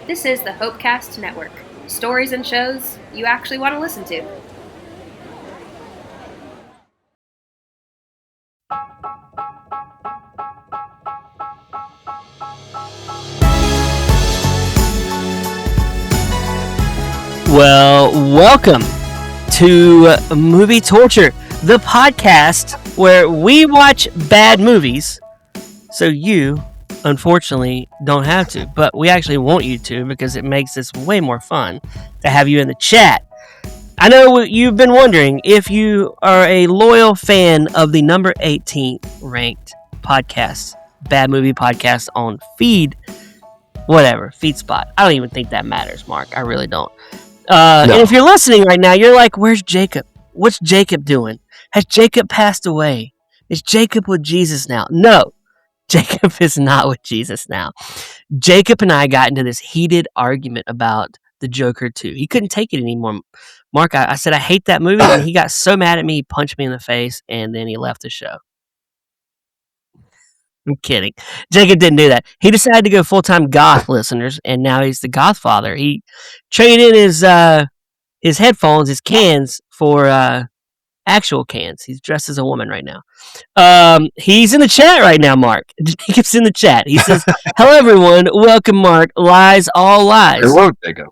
This is the Hopecast Network. Stories and shows you actually want to listen to. Well, welcome to Movie Torture, the podcast where we watch bad movies so you, unfortunately, don't have to. But we actually want you to because it makes this way more fun to have you in the chat. I know you've been wondering if you are a loyal fan of the number 18 ranked podcast, Bad Movie Podcast on Feed Spot. I don't even think that matters, Mark. I really don't. No. And if you're listening right now, you're like, where's Jacob? What's Jacob doing? Has Jacob passed away? Is Jacob with Jesus now? No, Jacob is not with Jesus now. Jacob and I got into this heated argument about The Joker 2. He couldn't take it anymore. Mark, I said, I hate that movie, and he got so mad at me, he punched me in the face, and then he left the show. I'm kidding. Jacob didn't do that. He decided to go full-time goth, listeners, and now he's the goth father. He traded in his headphones, his cans, for actual cans. He's dressed as a woman right now. He's in the chat right now, Mark. Jacob's in the chat. He says, hello, everyone. Welcome, Mark. Lies, all lies. Hello, Jacob.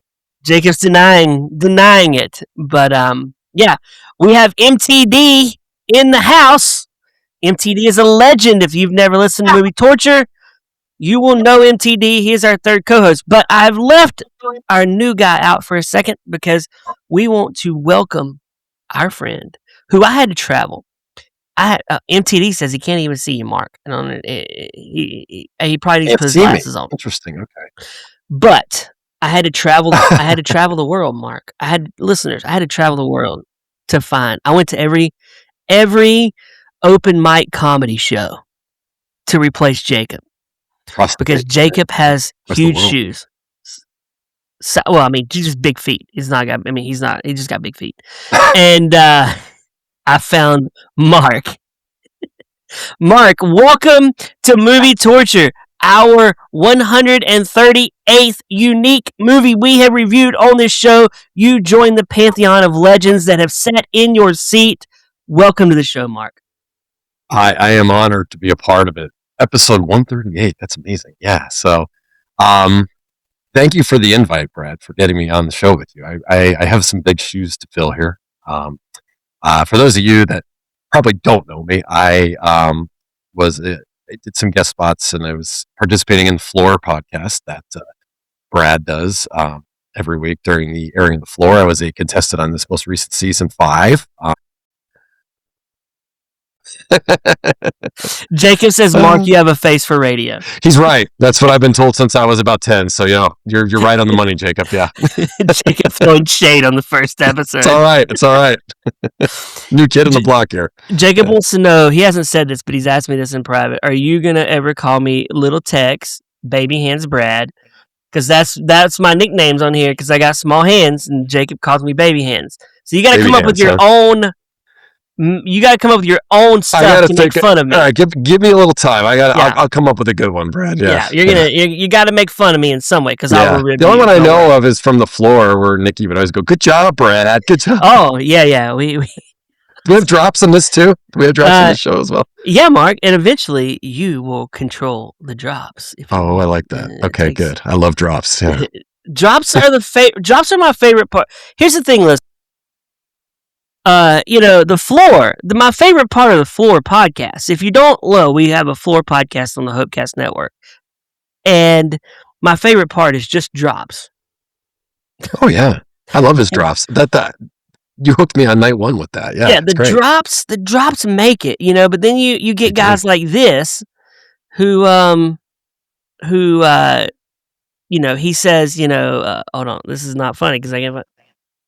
Jacob's denying it. But, yeah, we have MTD in the house. MTD is a legend. If you've never listened to Movie Torture, you will know MTD. He is our third co-host. But I've left our new guy out for a second because we want to welcome our friend who I had to travel. MTD says he can't even see you, Mark. He probably needs to put his glasses on. Interesting. Okay. But I had to travel. I had to travel the world, Mark. I had to travel the world to find. I went to every open mic comedy show to replace Jacob because Jacob has huge shoes. So, well, I mean, just big feet. He just got big feet. And I found Mark. Mark, welcome to Movie Torture, our 138th unique movie we have reviewed on this show. You join the pantheon of legends that have sat in your seat. Welcome to the show, Mark. I am honored to be a part of it. Episode 138. That's amazing. Yeah. So, thank you for the invite, Brad, for getting me on the show with you. I have some big shoes to fill here. For those of you that probably don't know me, I did some guest spots and I was participating in the Floor podcast that Brad does every week during the airing of the Floor. I was a contestant on this most recent season 5. Jacob says, Mark, you have a face for radio. He's right. That's what I've been told since I was about 10. So, you're right on the money, Jacob. Yeah. Jacob throwing shade on the first episode. It's all right. New kid on the block here. Jacob wants to know, he hasn't said this, but he's asked me this in private. Are you going to ever call me Little Tex, Baby Hands Brad? Because that's my nicknames on here because I got small hands and Jacob calls me Baby Hands. So you got to come up with your own... You got to come up with your own stuff to make fun of me. All right, give me a little time. I'll come up with a good one, Brad. Yeah, you got to make fun of me in some way because I will review. The only one I know of is from the Floor, where Nikki would always go, "Good job, Brad. Good job." Oh yeah. We Do we have drops on this too? Do we have drops on the show as well? Yeah, Mark, and eventually you will control the drops. I like that. Okay, good. I love drops. Yeah. Drops are drops are my favorite part. Here's the thing, listen. The Floor, my favorite part of the Floor podcast. If you don't know, we have a Floor podcast on the Hopecast Network. And my favorite part is just drops. Oh yeah. I love his drops. That you hooked me on night 1 with that. Yeah. Yeah, the drops make it, but then you get guys like this who he says, hold on, this is not funny because I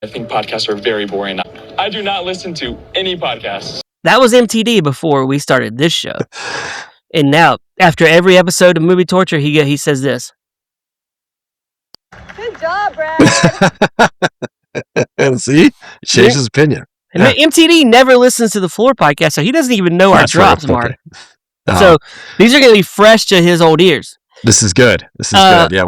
think podcasts are very boring. I do not listen to any podcasts. That was MTD before we started this show. And now, after every episode of Movie Torture, he says this. Good job, Brad. And see? He changed his opinion. Yeah. MTD never listens to the Floor podcast, so he doesn't even know our drops, Mark. So these are going to be fresh to his old ears. This is good. Yeah,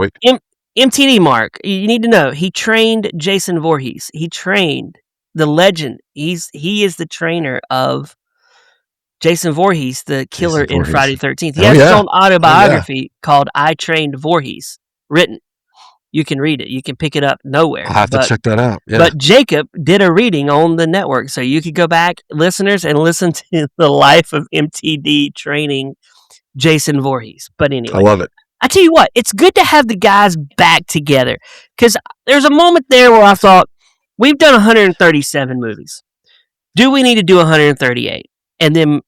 MTD Mark, you need to know, he trained Jason Voorhees. He trained the legend. He is the trainer of Jason Voorhees, the killer in Friday the 13th. He has his own autobiography called I Trained Voorhees, written. You can read it. You can pick it up nowhere. I'll have to check that out. Yeah. But Jacob did a reading on the network, so you could go back, listeners, and listen to the life of MTD training Jason Voorhees. But anyway, I love it. I tell you what, it's good to have the guys back together, because there's a moment there where I thought, we've done 137 movies. Do we need to do 138? And then,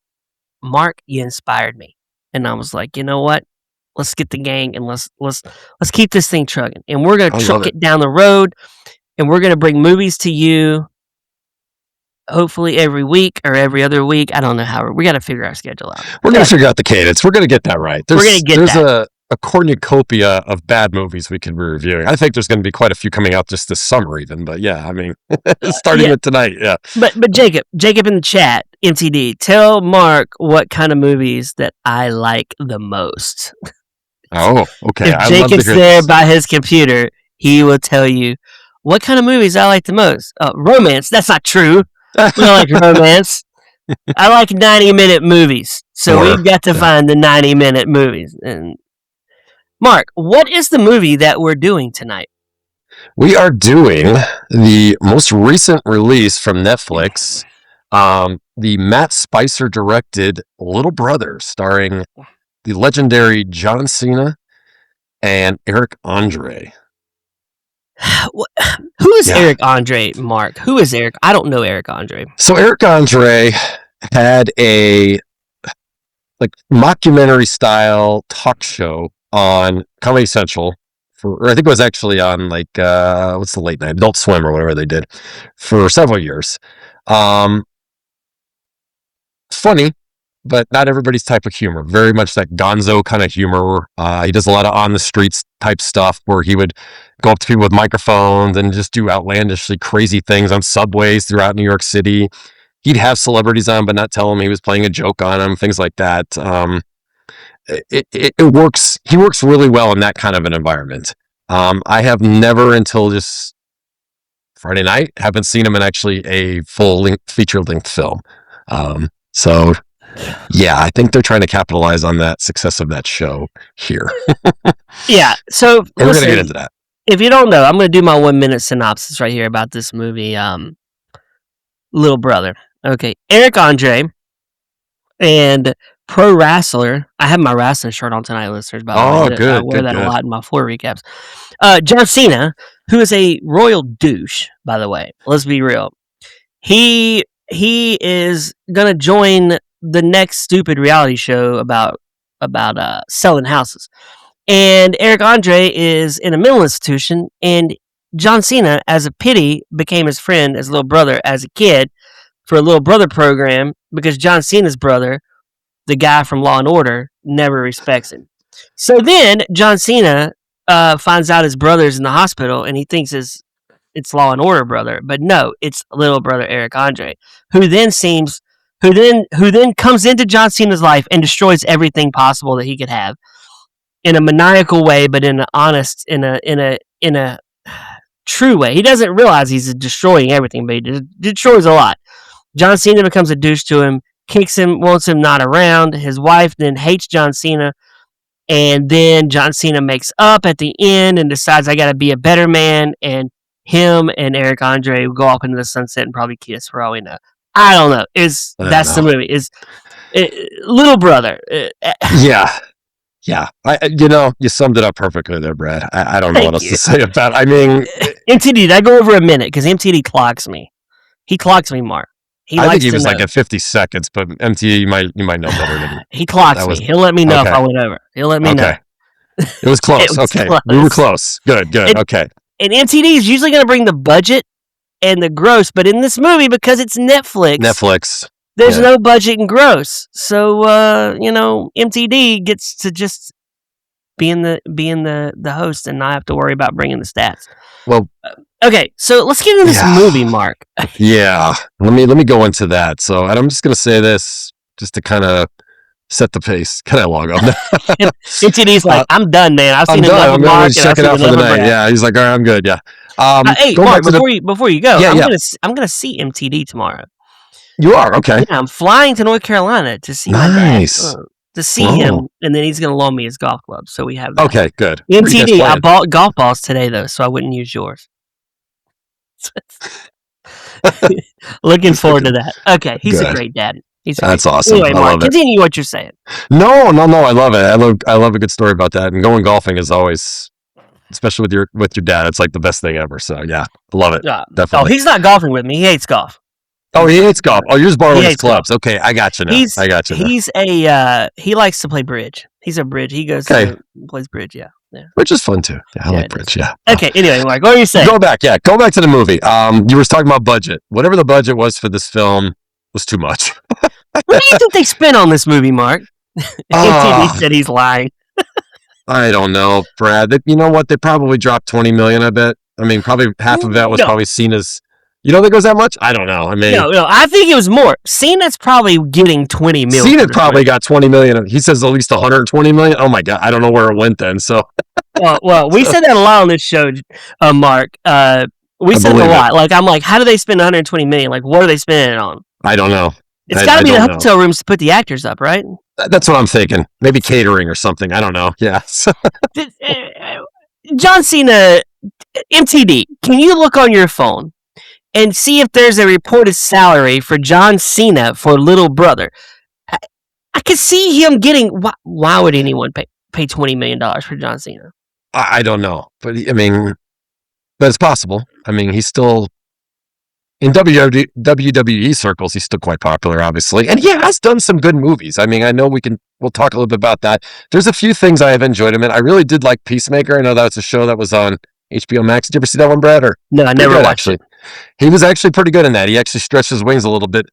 Mark, you inspired me, and I was like, you know what? Let's get the gang and let's keep this thing trucking. And we're gonna truck it down the road, and we're gonna bring movies to you. Hopefully every week or every other week. I don't know how we got to figure our schedule out. We're gonna figure out the cadence. We're gonna get that right. There's a cornucopia of bad movies we could be reviewing. I think there's going to be quite a few coming out just this summer, even. But yeah, I mean, starting with tonight. Yeah. But Jacob in the chat, MTD, tell Mark what kind of movies that I like the most. Oh, okay. If Jacob's there by his computer, he will tell you what kind of movies I like the most. Romance. That's not true. We don't like romance. I like 90-minute movies. So we've got to find the 90-minute movies. And Mark, what is the movie that we're doing tonight? We are doing the most recent release from Netflix, the Matt Spicer directed Little Brother, starring the legendary John Cena and Eric Andre. Who is Eric Andre, Mark? Who is Eric? I don't know Eric Andre. So Eric Andre had a mockumentary style talk show on Comedy Central or I think it was actually on what's the late night, Adult Swim or whatever they did for several years. Funny, but not everybody's type of humor. Very much that gonzo kind of humor. He does a lot of on the streets type stuff where he would go up to people with microphones and just do outlandishly crazy things on subways throughout New York City. He'd have celebrities on, but not tell them he was playing a joke on them, things like that. It works. He works really well in that kind of an environment. I have never until just Friday night haven't seen him in actually a full feature length film. So yeah, I think they're trying to capitalize on that success of that show here. Yeah. So we're going to get into that. If you don't know, I'm going to do my 1-minute synopsis right here about this movie, Little Brother. Okay. Eric Andre and pro wrestler. I have my wrestling shirt on tonight, listeners. By the way, good. I wear that a lot in my floor recaps. John Cena, who is a royal douche, by the way. Let's be real. He is gonna join the next stupid reality show about selling houses, and Eric Andre is in a mental institution, and John Cena, as a pity, became his friend as Little Brother as a kid for a Little Brother program because John Cena's brother, the guy from Law and Order, never respects him. So then John Cena finds out his brother's in the hospital, and he thinks it's Law and Order brother, but no, it's Little Brother Eric Andre, who then comes into John Cena's life and destroys everything possible that he could have in a maniacal way, but in an honest, in a true way. He doesn't realize he's destroying everything, but he destroys a lot. John Cena becomes a douche to him, kicks him, wants him not around. His wife then hates John Cena, and then John Cena makes up at the end and decides, I got to be a better man, and him and Eric Andre go off into the sunset and probably kiss, for all we know. I don't know. That's the movie. Little Brother. Yeah. You summed it up perfectly there, Brad. I don't know what else to say about it. I mean, MTD, did I go over a minute? Because MTD clocks me. He clocks me, Mark. I think he was at 50 seconds, but MTD, you might know better than me. He clocks me. He'll let me know if I went over. He'll let me know. It was close. Okay. Close. We were close. Good. Okay. And MTD is usually going to bring the budget and the gross, but in this movie, because it's Netflix, there's no budget and gross. So, MTD gets to just being the host and not have to worry about bringing the stats. Well, okay, so let's get into this movie, Mark. Yeah, let me go into that. So, and I'm just going to say this just to kind of set the pace. Can I log on? MTD's like, I'm done, man. I've seen I'm done. enough I'm of Mark. going to check it out for the night. Yeah, he's like, all right, I'm good. Yeah. Hey, going Mark, back to before you go, Yeah, I'm gonna see MTD tomorrow. You are? Okay. Yeah, I'm flying to North Carolina to see my dad. To see him, and then he's going to loan me his golf club. So we have that. Okay, good. MTD, I bought golf balls today, though, so I wouldn't use yours. Looking forward to that. Okay, he's a great dad. That's awesome. Anyway, Mark, continue what you're saying. No, I love it. I love a good story about that. And going golfing is always, especially with your dad, it's like the best thing ever. So yeah, I love it. Definitely. Oh, he's not golfing with me. He hates golf. Oh, he hates golf. Oh, you're just borrowing his clubs. Golf. Okay, I got you now. He likes to play bridge. He's a bridge. He goes plays bridge. Yeah. Bridge is fun too. Yeah, I like bridge. Yeah. Okay. Anyway, Mark, what are you saying? Go back to the movie. You were talking about budget. Whatever the budget was for this film was too much. What do you think they spent on this movie, Mark? MTV said he's lying. I don't know, Brad. You know what? They probably dropped $20 million. I bet. I mean, probably half of that was probably seen as. You don't think it was that much? I don't know. I mean, no. I think it was more. Cena's probably getting $20 million. Cena probably got $20 million. He says at least $120 million. Oh my god, I don't know where it went then. So, well, we said that a lot on this show, Mark. We said it a lot. Like, I'm like, how do they spend $120 million? Like, what are they spending it on? I don't know. It's got to be the hotel rooms to put the actors up, right? That's what I'm thinking. Maybe catering or something. I don't know. Yeah. John Cena, MTD. Can you look on your phone and see if there's a reported salary for John Cena for Little Brother? I could see him getting. Why would anyone pay $20 million for John Cena? I don't know, but it's possible. I mean, he's still in WWE circles. He's still quite popular, obviously, and he has done some good movies. I mean, I know we'll talk a little bit about that. There's a few things I have enjoyed him in. I really did like Peacemaker. I know that was a show that was on HBO Max. Did you ever see that one, Brad? No, I never watched it. He was actually pretty good in that. He actually stretched his wings a little bit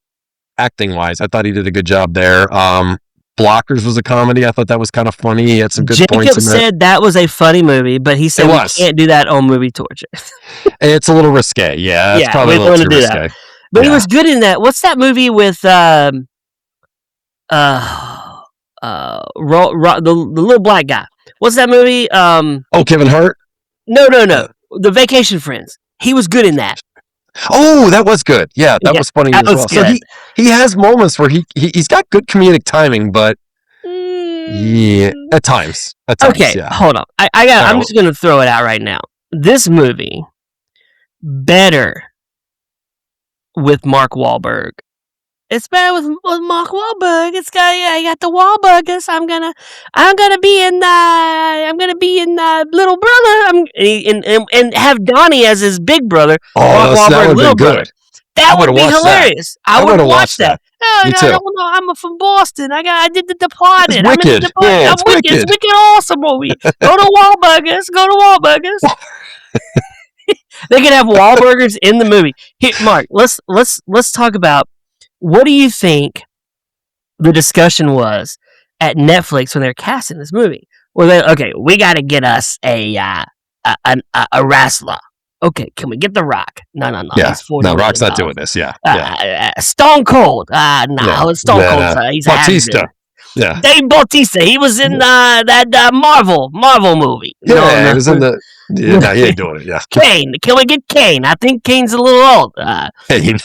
acting-wise. I thought he did a good job there. Blockers was a comedy. I thought that was kind of funny. He had some good points in there. Jacob said that was a funny movie, but he said we can't do that on Movie Torture. It's a little risque. Yeah, it's probably a little too risque. That. But he was good in that. What's that movie with the little black guy? What's that movie? Kevin Hart? No. The Vacation Friends. He was good in that. Oh, that was good. Yeah, that was funny as well. So he has moments where he's got good comedic timing, but at times. Okay, hold on. I'm just going to throw it out right now. This movie better with Mark Wahlberg. It's better with Mark Wahlberg. It's got I got the Wahlburgers. I'm gonna be in Little Brother. And have Donnie as his big brother. Mark Wahlberg, little brother. That would be hilarious. I would watch that. Me too. I don't know. I'm from Boston. I did the Departed. It's wicked. I'm wicked. It's wicked. Awesome movie. Go to Wahlburgers. They could have Wahlburgers in the movie. Here, Mark. Let's talk about. What do you think the discussion was at Netflix when they're casting this movie? We got to get us a wrestler. Okay, can we get The Rock? No. Yeah. No, Rock's not doing this. Yeah. Stone Cold. It's Stone Cold. He's Batista. Yeah. Dave Bautista. He was in that Marvel movie. Yeah, he was in the. Yeah, no, he ain't doing it. Yeah. Kane. Can we get Kane? I think Kane's a little old. Kane.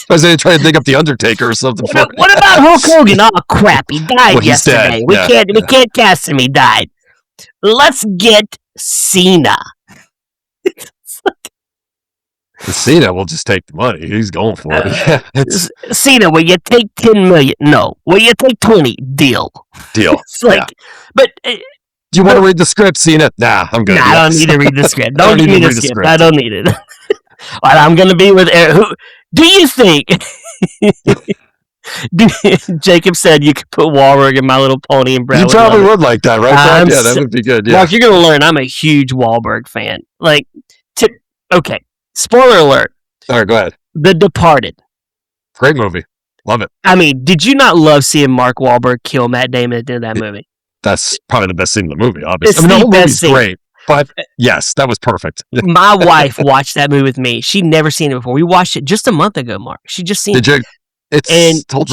I was going to try to dig up the Undertaker or something. What about Hulk Hogan? Oh crap, he died yesterday. We can't cast him. He died. Let's get Cena. Cena will just take the money. He's going for it. Cena, will you take $10 million? No. Will you take 20? Deal. It's but. Do you want to read the script, Cena? Nah, I'm good. Nah, I don't need to read the script. Don't give me the script. I don't need it. I'm going to be with Eric. Do you think... Jacob said you could put Wahlberg in My Little Pony and Brad. You probably would like that, right? Yeah, that would be good. Yeah. Mark, you're going to learn I'm a huge Wahlberg fan. Okay, spoiler alert. All right, go ahead. The Departed. Great movie. Love it. I mean, did you not love seeing Mark Wahlberg kill Matt Damon at the end of that movie? That's probably the best scene in the movie, obviously. The whole movie's great. But yes, that was perfect. My wife watched that movie with me. She'd never seen it before. We watched it just a month ago, Mark. She just seen it. Did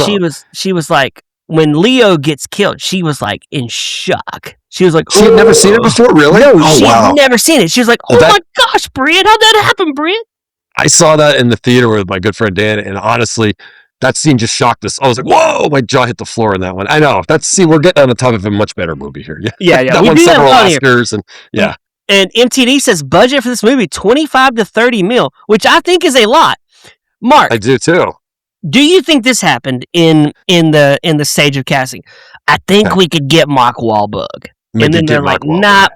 you? She was like, when Leo gets killed, she was like in shock. She was like, she had never seen it before, really? No, she had never seen it. She was like, my gosh, Brian, how'd that happen, Brian? I saw that in the theater with my good friend Dan, and honestly, that scene just shocked us. I was like, whoa, my jaw hit the floor in that one. I know. We're getting on the top of a much better movie here. Yeah. That won several Oscars. And MTD says budget for this movie, 25 to 30 mil, which I think is a lot. Mark. I do too. Do you think this happened in the stage of casting? I think we could get Mark Wahlberg. And then they're like, nah,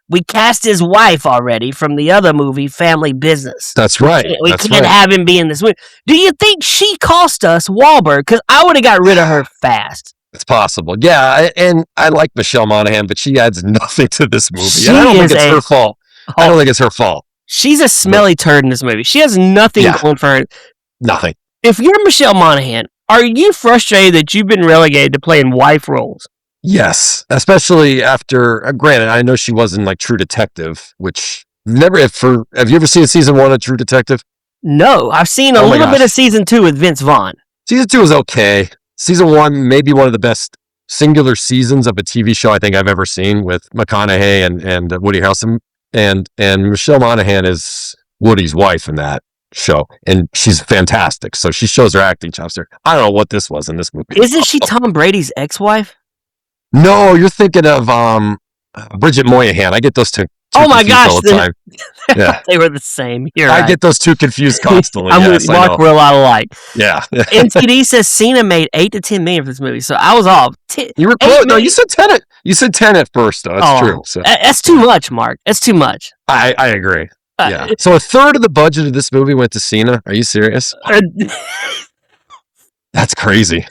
we cast his wife already from the other movie, Family Business. That's right. We can't have him be in this movie. Do you think she cost us Wahlberg? Because I would have got rid of her fast. It's possible. Yeah, and I like Michelle Monaghan, but she adds nothing to this movie. And I don't think it's her fault. I don't think it's her fault. She's a smelly turd in this movie. She has nothing going for her. Nothing. If you're Michelle Monaghan, are you frustrated that you've been relegated to playing wife roles? Yes, especially after. Granted, I know she was in like True Detective, which have you ever seen season 1 of True Detective? No, I've seen a little bit of season 2 with Vince Vaughn. Season 2 is okay. Season 1 may be one of the best singular seasons of a TV show I think I've ever seen, with McConaughey and Woody Harrelson, and Michelle Monaghan is Woody's wife in that show, and she's fantastic. So she shows her acting chops there. I don't know what this was in this movie. Isn't she Tom Brady's ex-wife? No, you're thinking of Bridget Moynihan. I get those two. Oh my gosh! All the time. Yeah, they were the same. I get those two confused constantly. I'm with Mark. We're a lot alike. Yeah. NTD says Cena made 8 to 10 million for this movie, so I was off. You were close. No, you said 10. You said 10 at first, though. That's true. So. That's too much, Mark. That's too much. I agree. Yeah. So a third of the budget of this movie went to Cena. Are you serious? That's crazy.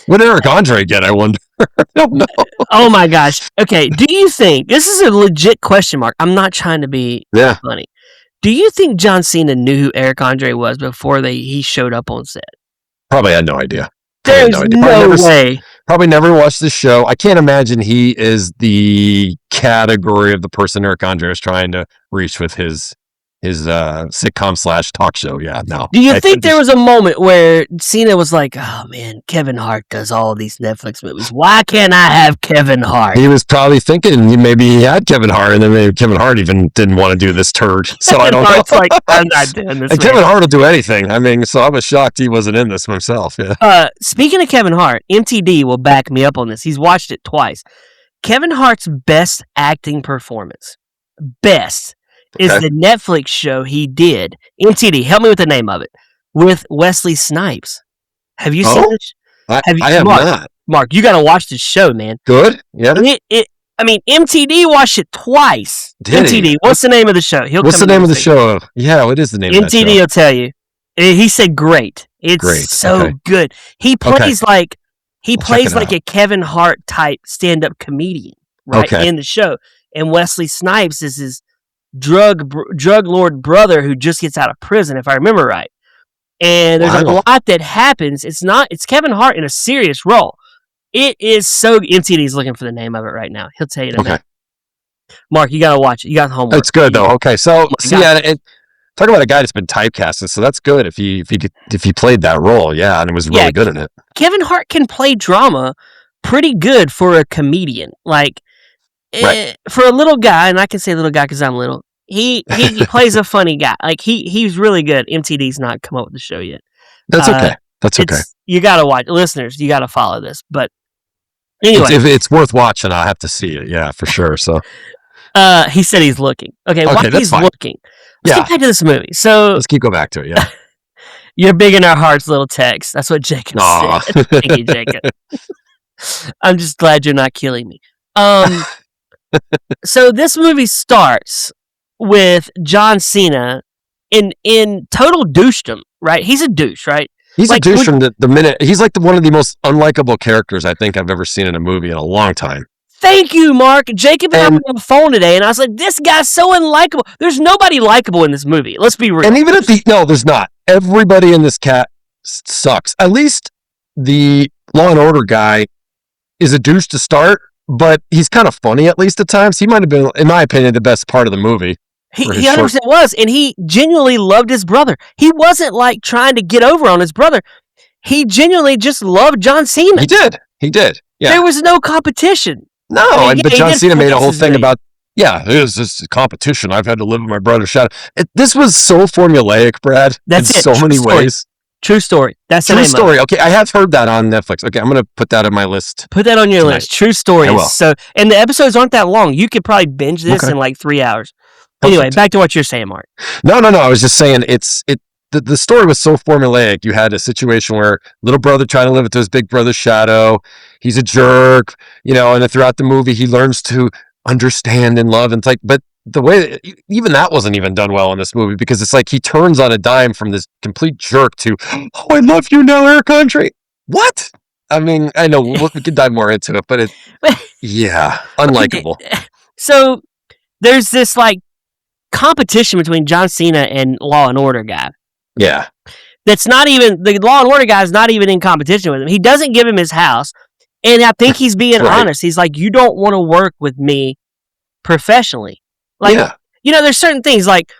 What did Eric Andre get? I wonder. I don't know. Oh my gosh. Okay. Do you think this is a legit question mark? I'm not trying to be funny. Do you think John Cena knew who Eric Andre was before he showed up on set? Probably had no idea. There's no way. Probably never watched the show. I can't imagine he is the category of the person Eric Andre is trying to reach with his sitcom / talk show. Yeah, no. Do you think there was a moment where Cena was like, oh man, Kevin Hart does all of these Netflix movies. Why can't I have Kevin Hart? He was probably thinking maybe he had Kevin Hart, and then maybe Kevin Hart even didn't want to do this turd. So I don't know. It's like, I'm not doing this. And Kevin Hart will do anything. I mean, so I was shocked he wasn't in this himself. Yeah. Speaking of Kevin Hart, MTD will back me up on this. He's watched it twice. Kevin Hart's best acting performance. Is the Netflix show he did. MTD, help me with the name of it. With Wesley Snipes. Have you seen this? I have not. Mark, you got to watch this show, man. Good? Yeah. MTD watched it twice. MTD, what's the name of the show? What's the name of the show? Yeah, what is the name of the show? MTD will tell you. He said great. It's so good. He plays like a Kevin Hart type stand-up comedian, right, in the show. And Wesley Snipes is his drug lord brother who just gets out of prison, if I remember right. And there's a lot that happens. It's Kevin Hart in a serious role. It is so. MTD's looking for the name of it right now. He'll tell you in a minute. Mark, you gotta watch it. You got homework. It's good though. Okay, so talk about a guy that's been typecasted. So that's good if he played that role. Yeah, and it was really good in it. Kevin Hart can play drama pretty good for a comedian. Like. For a little guy, and I can say little guy because I'm little, he plays a funny guy. Like he's really good. MTD's not come up with the show yet. That's okay. That's okay. You got to watch, listeners. You got to follow this. But anyway, if it's worth watching, I'll have to see it. Yeah, for sure. So he said he's looking. Okay, while he's looking, let's get back to this movie. So let's go back to it. Yeah, you're big in our hearts, little text. That's what Jacob said. Thank you, Jacob. I'm just glad you're not killing me. So this movie starts with John Cena in total douchedom, right? He's a douche, right? He's a douche from the minute. He's like one of the most unlikable characters I think I've ever seen in a movie in a long time. Thank you, Mark. Jacob and I were on the phone today, and I was like, this guy's so unlikable. There's nobody likable in this movie. Let's be real. And even no, there's not. Everybody in this cat sucks. At least the Law and Order guy is a douche to start. But he's kind of funny, at least at times. He might have been, in my opinion, the best part of the movie. He 100% was, and he genuinely loved his brother. He wasn't like trying to get over on his brother. He genuinely just loved John Cena. He did. He did. Yeah. There was no competition. No, but John Cena made a whole thing about. about, there's this competition. I've had to live with my brother's shadow. This was so formulaic, Brad. That's in so many ways. True story. That's True story. Okay, I have heard that on Netflix. Okay, I'm going to put that on my list. Put that on your list. True story. I will. So, and the episodes aren't that long. You could probably binge this in like 3 hours. Anyway, Perfect. back to what you're saying, Mark. No. I was just saying the story was so formulaic. You had a situation where little brother trying to live into his big brother's shadow. He's a jerk, and then throughout the movie he learns to understand and love. And it's like, but the way even that wasn't even done well in this movie, because it's like he turns on a dime from this complete jerk to, oh, I love you now, Air Country. What? I mean, I know we could dive more into it, but unlikable. So there's this like competition between John Cena and Law and Order guy. Yeah. That's not even, the Law and Order guy is not even in competition with him. He doesn't give him his house. And I think he's being honest. He's like, you don't want to work with me professionally. Like, there's certain things like,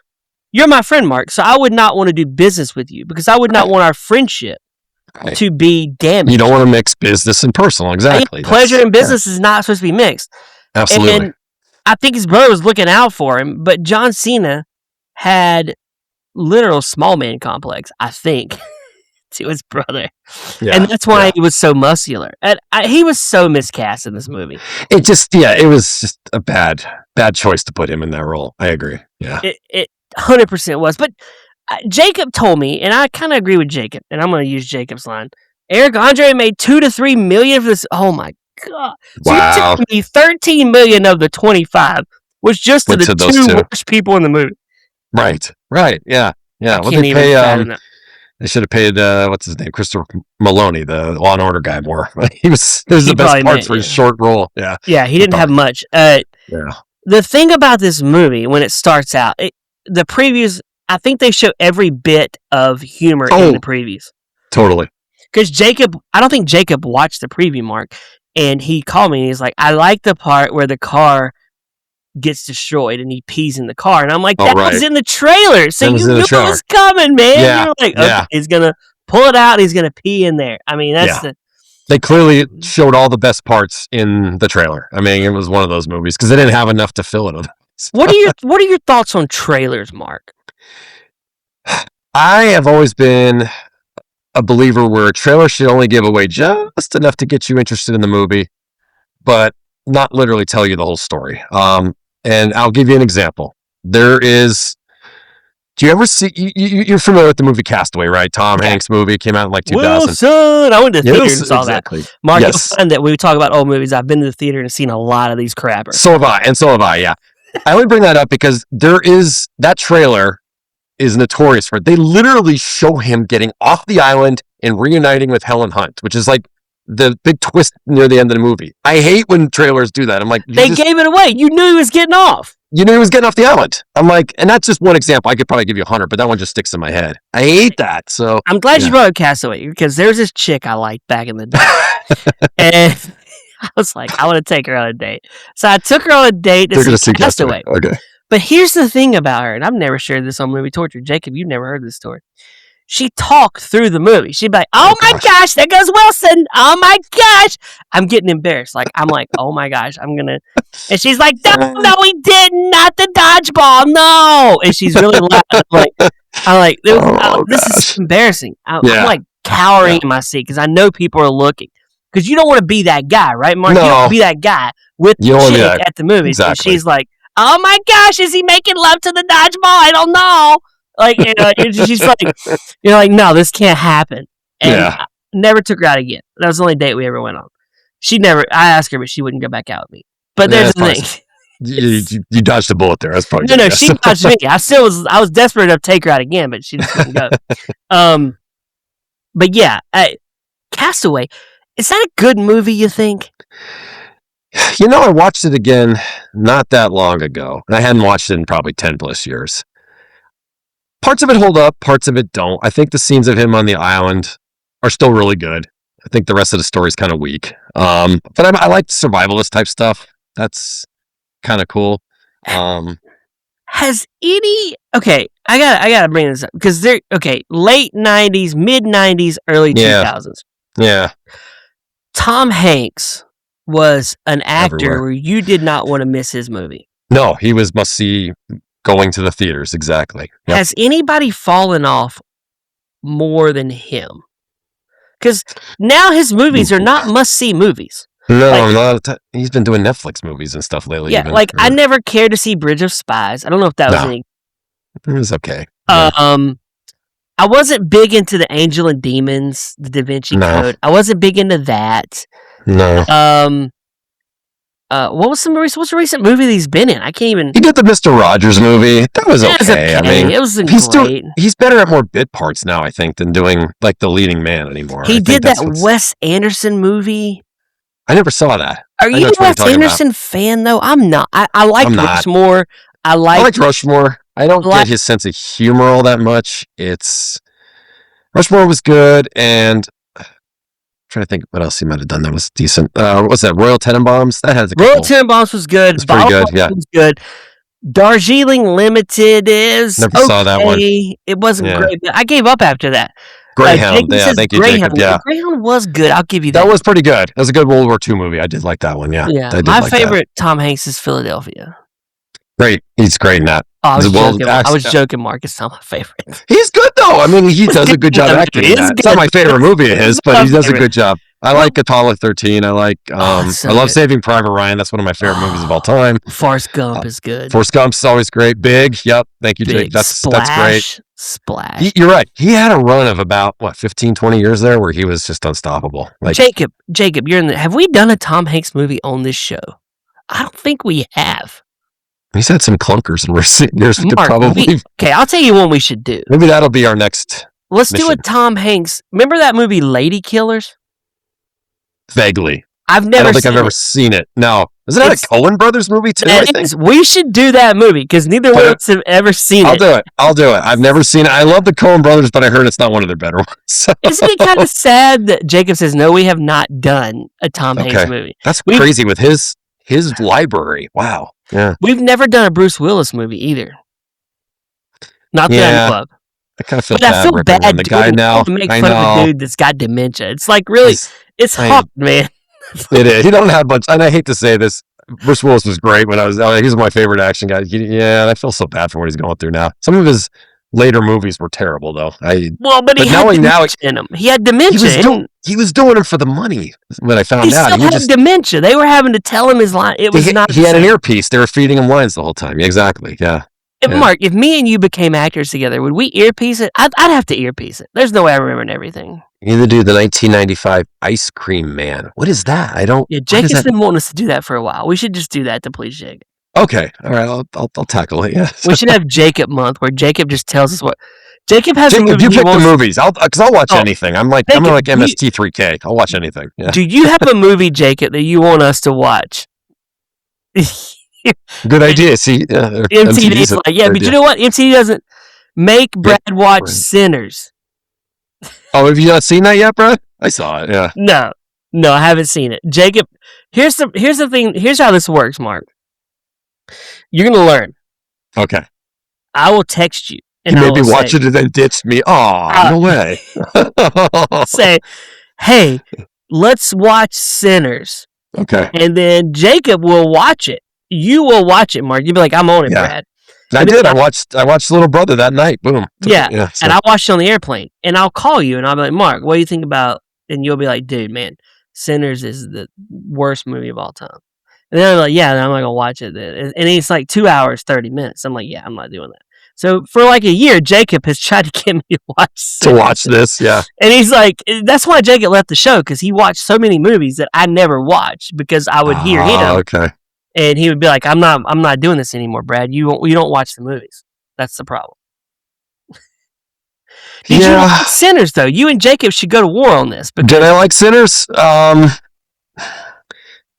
you're my friend, Mark, so I would not want to do business with you because I would not want our friendship to be damaged. You don't want to mix business and personal. Exactly. Pleasure and business is not supposed to be mixed. Absolutely. And I think his brother was looking out for him, but John Cena had literal small man complex, I think, to his brother. Yeah, and that's why he was so muscular. And he was so miscast in this movie. It was just a bad choice to put him in that role. I agree. Yeah. It 100% was. But Jacob told me, and I kind of agree with Jacob, and I'm going to use Jacob's line. Andre made $2 to $3 million for this. Oh my God. So wow. You took me $13 million of the 25 was just to the two worst people in the movie. Right. Yeah. Well, they should have paid what's his name, Christopher Maloney, the Law and Order guy, more. There's the best parts for his short role. Yeah. Yeah, he didn't have much. The thing about this movie when it starts out, the previews, I think they show every bit of humor in the previews. Totally. Because I don't think Jacob watched the preview, Mark, and he called me and he's like, I like the part where the car gets destroyed and he pees in the car, and I'm like, that was in the trailer, so you knew it was coming, man. You're like, okay, he's gonna pull it out and he's gonna pee in there. I mean, they clearly showed all the best parts in the trailer. I mean, it was one of those movies because they didn't have enough to fill it. What are your thoughts on trailers, Mark? I have always been a believer where a trailer should only give away just enough to get you interested in the movie, but not literally tell you the whole story. And I'll give you an example. Do you ever see, you're familiar with the movie Castaway, right? Tom Hanks movie, came out in like 2000. Wilson! I went to the theater and saw exactly. that. Mark, you'll find that when we talk about old movies, I've been to the theater and seen a lot of these crappers. So have I, yeah. I only bring that up because that trailer is notorious for it. They literally show him getting off the island and reuniting with Helen Hunt, which is like the big twist near the end of the movie. I hate when trailers do that. I'm like, they gave it away. You knew he was getting off. You knew he was getting off the island. I'm like, and that's just one example. I could probably give you 100, but that one just sticks in my head. I hate that. So I'm glad you brought up Castaway because there's this chick I liked back in the day, and I was like, I want to take her on a date. So I took her on a date to see Castaway. Okay. But here's the thing about her, and I've never shared this on Movie Torture. Jacob, you've never heard this story. She talked through the movie. She'd be like, oh my gosh, there goes Wilson. Oh my gosh. I'm getting embarrassed. I'm like, oh my gosh, and she's like, no, he didn't. Not the dodgeball. No. And she's really loud. This is embarrassing. I'm like cowering in my seat because I know people are looking. Because you don't want to be that guy, right, Mark? No. You don't want to be that guy with the chick at the movies. Exactly. And she's like, oh my gosh, is he making love to the dodgeball? I don't know. She's like, you're like, no, this can't happen. And I never took her out again. That was the only date we ever went on. I asked her, but she wouldn't go back out with me. But there's the thing. You dodged a bullet there. That's probably no, she dodged me. I was desperate enough to take her out again, but she just wouldn't go. But yeah, Castaway, is that a good movie, you think? I watched it again not that long ago, and I hadn't watched it in probably 10 plus years. Parts of it hold up, parts of it don't. I think the scenes of him on the island are still really good. I think the rest of the story is kind of weak. But I like survivalist type stuff. That's kind of cool. Has any... Okay, I gotta bring this up because late 90s, mid 90s, early 2000s. Yeah. Tom Hanks was an actor Everywhere. where you did not want to miss his movie. No, he was must see going to the theaters. Exactly. Yep. Has anybody fallen off more than him? Because now his movies are not must-see movies. No, not. He's been doing Netflix movies and stuff lately. Yeah, even. like I never cared to see Bridge of Spies. I don't know if that was any. It was okay. Yeah. I wasn't big into the Angel and Demons, the Da Vinci Code. I wasn't big into that. No. What's the recent movie that he's been in? I can't even. He did the Mr. Rogers movie. That was okay. I mean, it was great. He's better at more bit parts now, I think, than doing like the leading man anymore. He did that Wes Anderson movie. I never saw that. Are you a Wes Anderson fan though? I'm not. I like Rushmore. I like Rushmore. I don't get his sense of humor all that much. Rushmore was good, and I'm trying to think what else he might have done that was decent. What's that? Royal Tenenbaums? That has a Royal Tenenbaums was good. It's pretty good. Yeah, was good. Darjeeling Limited is never saw that one. It wasn't great, but I gave up after that. Greyhound. Thank you, Greyhound. Jacob. Yeah, Greyhound was good. I'll give you that. That was pretty good. That was a good World War II movie. I did like that one. Yeah. My favorite Tom Hanks is Philadelphia. Great. He's great in that. Oh, I was joking, Mark. It's not my favorite. He's good, though. I mean, he does a good job acting in that. It's not my favorite movie of his, but he does a good job. I like Apollo 13. I like, I love Saving Private Ryan. That's one of my favorite movies of all time. Forrest Gump is good. Forrest Gump's always great. Big. Yep. Thank you, Jake. That's great. Splash. You're right. He had a run of about, 15, 20 years there where he was just unstoppable. Like Jacob, have we done a Tom Hanks movie on this show? I don't think we have. He's had some clunkers in recent years. Mark, okay, I'll tell you what we should do. Maybe that'll be our next Let's mission. do a Tom Hanks. Remember that movie Lady Killers? Vaguely. I don't think I've ever seen it. No. Isn't that a Coen Brothers movie too? I think? We should do that movie because neither one of us have ever seen it. I'll do it. I've never seen it. I love the Coen Brothers, but I heard it's not one of their better ones. So. Isn't it kind of sad that Jacob says, no, we have not done a Tom Hanks movie? That's crazy with his library. Wow. Yeah. We've never done a Bruce Willis movie either. Not the Gun Club. I kind of feel bad. I feel bad the guy now. To make fun of a dude that's got dementia. It's like really, it's hard, man. It is. He don't have much, and I hate to say this. Bruce Willis was great when he's my favorite action guy. I feel so bad for what he's going through now. Some of his later movies were terrible, though. But he had dementia in him. He had dementia. He was doing it for the money. When I found out, he had dementia. They were having to tell him his line. It was not. He had an earpiece. They were feeding him lines the whole time. Exactly. Yeah. Mark, if me and you became actors together, would we earpiece it? I'd have to earpiece it. There's no way I remember everything. You need to do the 1995 Ice Cream Man. What is that? I don't. Yeah, Jacob's been wanting us to do that for a while. We should just do that to please Jacob. Okay, all right, I'll tackle it. Yeah, we should have Jacob month where Jacob just tells us what Jacob has. Jacob, you pick the movies. Because I'll watch anything. I'm like MST3K. I'll watch anything. Yeah. Do you have a movie, Jacob, that you want us to watch? Good idea. See, MTV's like, but you know what? MTV doesn't make Brad watch Sinners. Oh, have you not seen that yet, Brad? I saw it. Yeah. No, I haven't seen it. Jacob, here's the thing. Here's how this works, Mark. You're gonna learn. Okay. I will text you. And you maybe watch it and then ditch me. Oh, no way. Say, hey, let's watch Sinners. Okay. And then Jacob will watch it. You will watch it, Mark. You'll be like, I'm on it, Brad. I did. I watched Little Brother that night. Boom. Yeah. And I watched it on the airplane. And I'll call you and I'll be like, Mark, what do you think about? And you'll be like, dude, man, Sinners is the worst movie of all time. And then I'm like, yeah, I'm not gonna watch it. And it's like 2 hours, 30 minutes. I'm like, yeah, I'm not doing that. So for like a year, Jacob has tried to get me to watch Sinners. To watch this, yeah. And he's like, that's why Jacob left the show because he watched so many movies that I never watched because I would hear him. Okay. And he would be like, I'm not doing this anymore, Brad. You don't watch the movies. That's the problem. Did you like Sinners, though? You and Jacob should go to war on this. Did I like Sinners?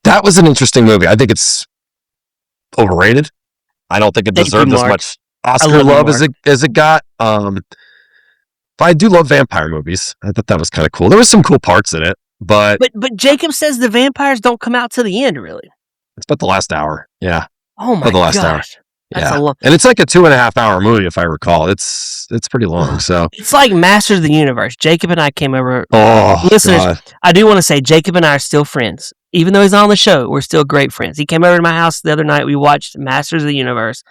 That was an interesting movie. I think it's overrated. I don't think it deserved as much Oscar love as it got. But I do love vampire movies. I thought that was kind of cool. There was some cool parts in it, but Jacob says the vampires don't come out to the end, really. It's about the last hour. Yeah. Oh my gosh. That's Yeah. a long. And it's like a 2.5 hour movie, if I recall. It's pretty long. So, It's like Masters of the Universe. Jacob and I came over. oh, Listeners, God. I do want to say Jacob and I are still friends. Even though he's on the show, we're still great friends. He came over to my house the other night. We watched Masters of the Universe.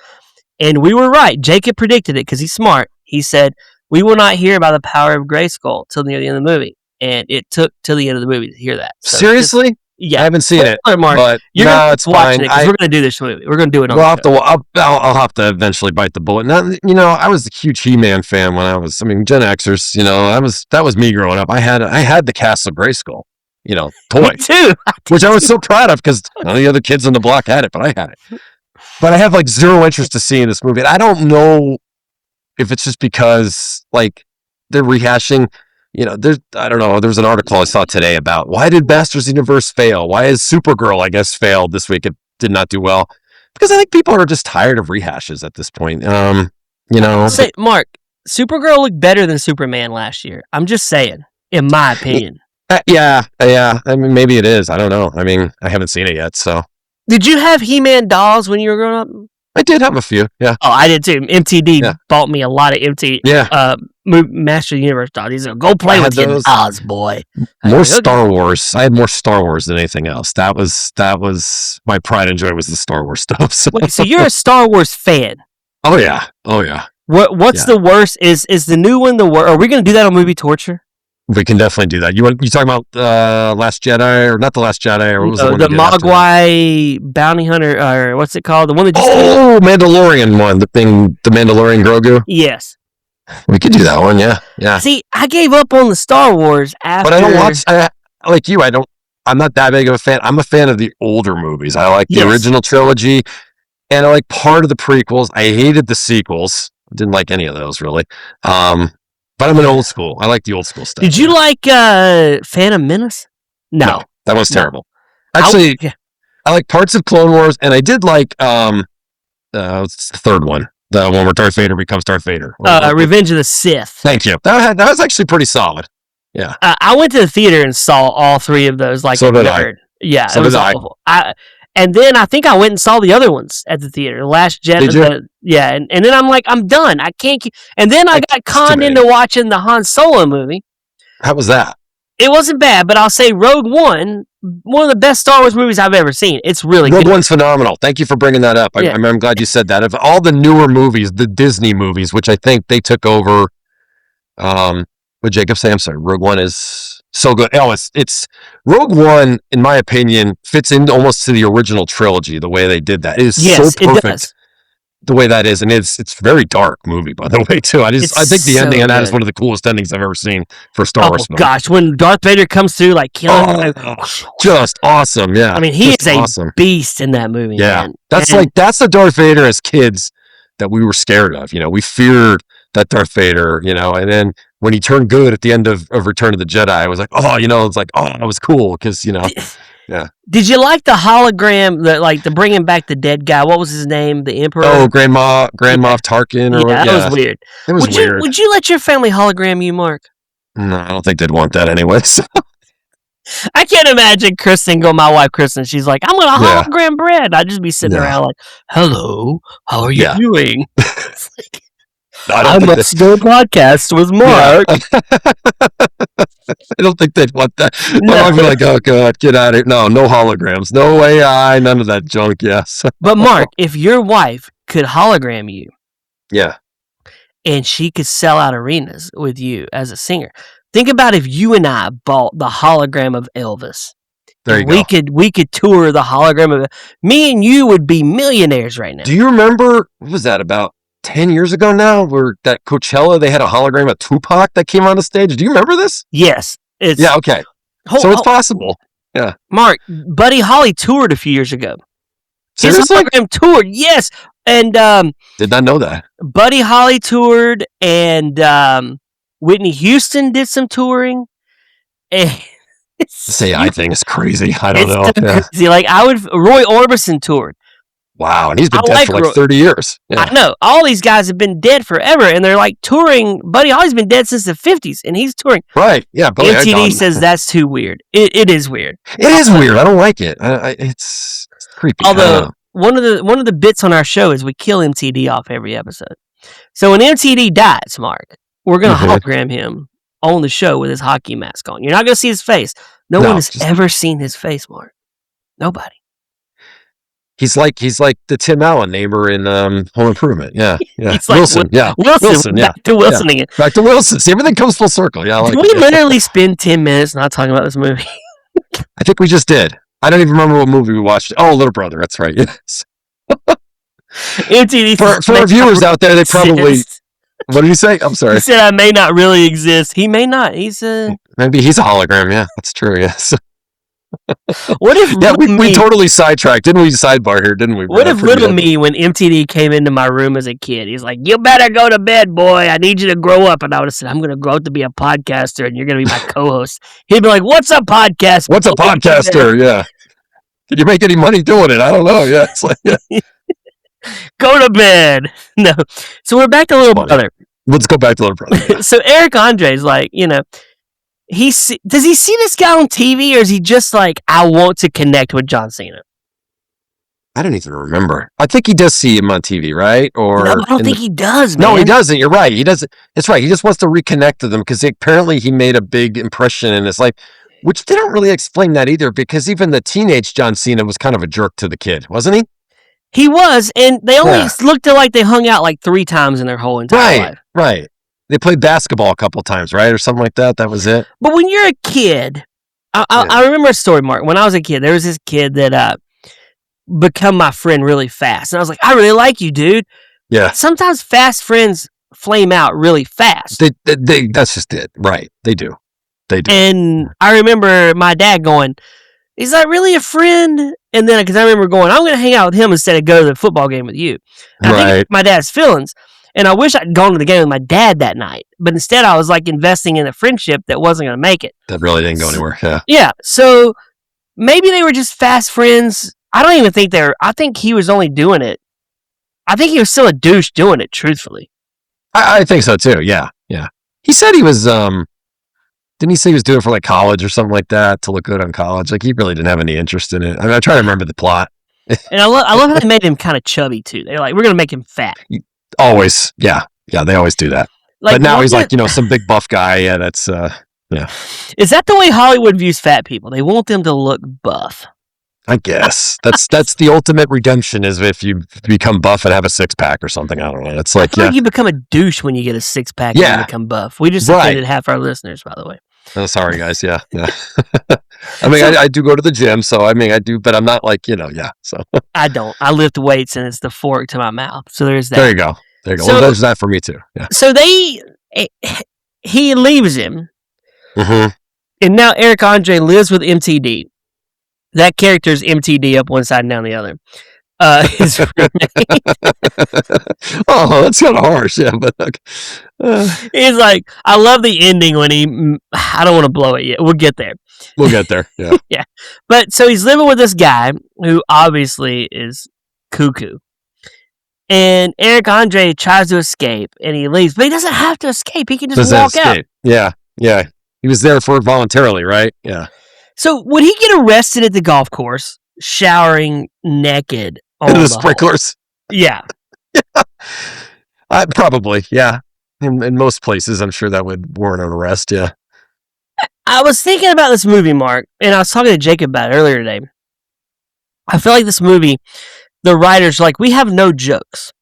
And we were right. Jacob predicted it because he's smart. He said, we will not hear about the power of Grayskull till near the end of the movie. And it took till the end of the movie to hear that. So Seriously? yeah. I haven't seen it. Mark, But you're no, gonna it's watch fine. it because we're going to do this movie. We're going to do it on Well, the show. I'll have to eventually bite the bullet. Now, I was a huge He-Man fan when Gen Xers, that was me growing up. I had the Castle Grayskull, toy, Me too. which I was so proud of because none of the other kids on the block had it, but I had it. But I have like zero interest to seeing this movie. And I don't know if it's just because like they're rehashing, I don't know. There was an article I saw today about why did Masters Universe fail? Why is Supergirl, I guess, failed this week? It did not do well. Because I think people are just tired of rehashes at this point. Say, Mark, Supergirl looked better than Superman last year. I'm just saying, in my opinion. Yeah. I mean, maybe it is. I don't know. I mean, I haven't seen it yet, so. Did you have He-Man dolls when you were growing up? I did have a few, yeah. Oh, I did too. MTD bought me a lot of Master Universe dolls. He's like, go play with your dolls, boy. More Star Wars. I had more Star Wars than anything else. That was my pride and joy was the Star Wars stuff. So. Wait, so you're a Star Wars fan? Oh yeah. What's the worst? Is the new one the worst? Are we going to do that on Movie Torture? We can definitely do that. You talking about Last Jedi or not the Last Jedi or what was the one? The Mogwai bounty hunter or what's it called? The one that just Mandalorian one. The Mandalorian Grogu. Yes. We could do that one. Yeah. See, I gave up on the Star Wars after. But I don't watch. Like you. I'm not that big of a fan. I'm a fan of the older movies. I like the original trilogy, and I like part of the prequels. I hated the sequels. Didn't like any of those really. But I'm an old school. I like the old school stuff. Did you like Phantom Menace? No, that was terrible. Actually, I like parts of Clone Wars, and I did like what's the third one? The one where Darth Vader becomes Darth Vader. Revenge of the Sith. Thank you. That was actually pretty solid. Yeah. I went to the theater and saw all three of those. Like so did I. Yeah, so it was did awful. And then I think I went and saw the other ones at the theater. Last Jedi. Did you? And then I'm like, I'm done. I can't keep. And then I got conned into watching the Han Solo movie. How was that? It wasn't bad, but I'll say Rogue One, one of the best Star Wars movies I've ever seen. It's really good. Rogue One's phenomenal. Thank you for bringing that up. I'm glad you said that. Of all the newer movies, the Disney movies, which I think they took over, what Jacob say? I'm sorry. Rogue One is so good. Oh, it's Rogue One, in my opinion, fits in almost to the original trilogy. The way they did that, it is so perfect. It does. The way that is, and it's a very dark movie, by the way, too. I think the ending on that is one of the coolest endings I've ever seen for a Star Wars movie. Gosh, when Darth Vader comes through, like killing him, just awesome. Yeah, I mean, he is a beast in that movie. Yeah, man. that's the Darth Vader as kids that we were scared of. We feared that Darth Vader. And then when he turned good at the end of Return of the Jedi, I was like, it's like, that was cool because Yeah. Did you like the hologram, the bringing back the dead guy? What was his name? The Emperor? Oh, Grand Moff Tarkin. That was weird. It was weird. Would you let your family hologram you, Mark? No, I don't think they'd want that anyways. I can't imagine Kristen, my wife Kristen, she's like, I'm going to hologram Brad. I'd just be sitting around like, hello, how are you doing? I must do a podcast with Mark. I don't think they'd want that. I'd be like, oh, God, get out of here. No holograms. No AI, none of that junk, yes. But Mark, if your wife could hologram you. Yeah. And she could sell out arenas with you as a singer. Think about if you and I bought the hologram of Elvis. There you go. We could tour the hologram of me and you would be millionaires right now. Do you remember, what was that, about 10 years ago now, where that Coachella, they had a hologram of Tupac that came on the stage? Do you remember this? Yes. Yeah, okay. So it's possible. Yeah. Mark, Buddy Holly toured a few years ago. Seriously? His hologram toured, yes. And did not know that. Buddy Holly toured, and Whitney Houston did some touring. And this AI thing is crazy. I don't know. Crazy. Like Roy Orbison toured. Wow, and he's been dead for 30 years. Yeah. I know. All these guys have been dead forever, and they're like touring. Buddy Holly's been dead since the 50s, and he's touring. Right, yeah. MTV says that's too weird. It is weird. It is weird. I don't like it. It's creepy. Although, one of the bits on our show is we kill MTD off every episode. So when MTD dies, Mark, we're going to hologram him on the show with his hockey mask on. You're not going to see his face. No one has ever seen his face, Mark. Nobody. He's like the Tim Allen neighbor in Home Improvement. Yeah. He's like Wilson. Wilson. Yeah. Back to Wilson again. Back to Wilson. See, everything comes full circle. Yeah. Did we literally spend 10 minutes not talking about this movie? I think we just did. I don't even remember what movie we watched. Oh, Little Brother. That's right. Yes. MTV for our viewers out there, they probably. What did you say? I'm sorry. He said I may not really exist. He may not. Maybe he's a hologram. Yeah, that's true. Yes. What if we totally sidetracked, didn't we? Sidebar here, didn't we? What if little me, when MTD came into my room as a kid, he's like, "You better go to bed, boy. I need you to grow up." And I would have said, "I'm going to grow up to be a podcaster, and you're going to be my co-host." He'd be like, "What's a podcast? What's a podcaster? Yeah. Did you make any money doing it? I don't know. Yeah, it's like go to bed." No. So we're back to Little Brother. Let's go back to Little Brother. Yeah. So Eric Andre's like, does he see this guy on TV, or is he just like, I want to connect with John Cena? I don't even remember. I think he does see him on TV, right? Or no, I don't think he does, man. No, he doesn't. You're right. He doesn't. It's right. He just wants to reconnect to them because apparently he made a big impression in his life, which they don't really explain that either, because even the teenage John Cena was kind of a jerk to the kid, wasn't he? He was, and they only looked like they hung out like 3 times in their whole entire life. Right. They played basketball a couple times, right? Or something like that. That was it. But when you're a kid, I remember a story, Mark. When I was a kid, there was this kid that become my friend really fast. And I was like, I really like you, dude. Yeah. Sometimes fast friends flame out really fast. They that's just it. Right. They do. And I remember my dad going, is that really a friend? And then, because I remember going, I'm going to hang out with him instead of go to the football game with you. And I think my dad's feelings. And I wish I'd gone to the game with my dad that night. But instead, I was like investing in a friendship that wasn't going to make it. That really didn't go anywhere. Yeah. Yeah. So maybe they were just fast friends. I don't even think I think he was only doing it. I think he was still a douche doing it, truthfully. I think so too. Yeah. Yeah. He said he was, didn't he say he was doing it for like college or something like that to look good on college? Like he really didn't have any interest in it. I mean, I'm trying to remember the plot. And I love how they made him kind of chubby too. They're like, we're going to make him fat. Always. Yeah. Yeah. They always do that. Like, but now he's like, some big buff guy. Yeah. That's, yeah. Is that the way Hollywood views fat people? They want them to look buff. I guess that's the ultimate redemption is if you become buff and have a 6-pack or something. I don't know. It's like, you become a douche when you get a 6-pack and you become buff. We just offended half our listeners, by the way. Oh, sorry, guys. Yeah. I mean, I do go to the gym, so I mean, I do, but I'm not like, so. I don't. I lift weights and it's the fork to my mouth. So there's that. There you go. So, well, there's that for me too. Yeah. So he leaves him. Mm-hmm. And now Eric Andre lives with MTD. That character's MTD up one side and down the other. His roommate. Oh, that's kind of harsh, yeah. But he's like, I love the ending when I don't want to blow it yet. We'll get there. Yeah. Yeah. But so he's living with this guy who obviously is cuckoo. And Eric Andre tries to escape and he leaves, but he doesn't have to escape. He can just walk out. Yeah. Yeah. He was there for it voluntarily, right? Yeah. So would he get arrested at the golf course, showering naked on the sprinklers? Yeah. Probably, yeah. In most places, I'm sure that would warrant an arrest, yeah. I was thinking about this movie, Mark, and I was talking to Jacob about it earlier today. I feel like this movie, the writers are like, we have no jokes.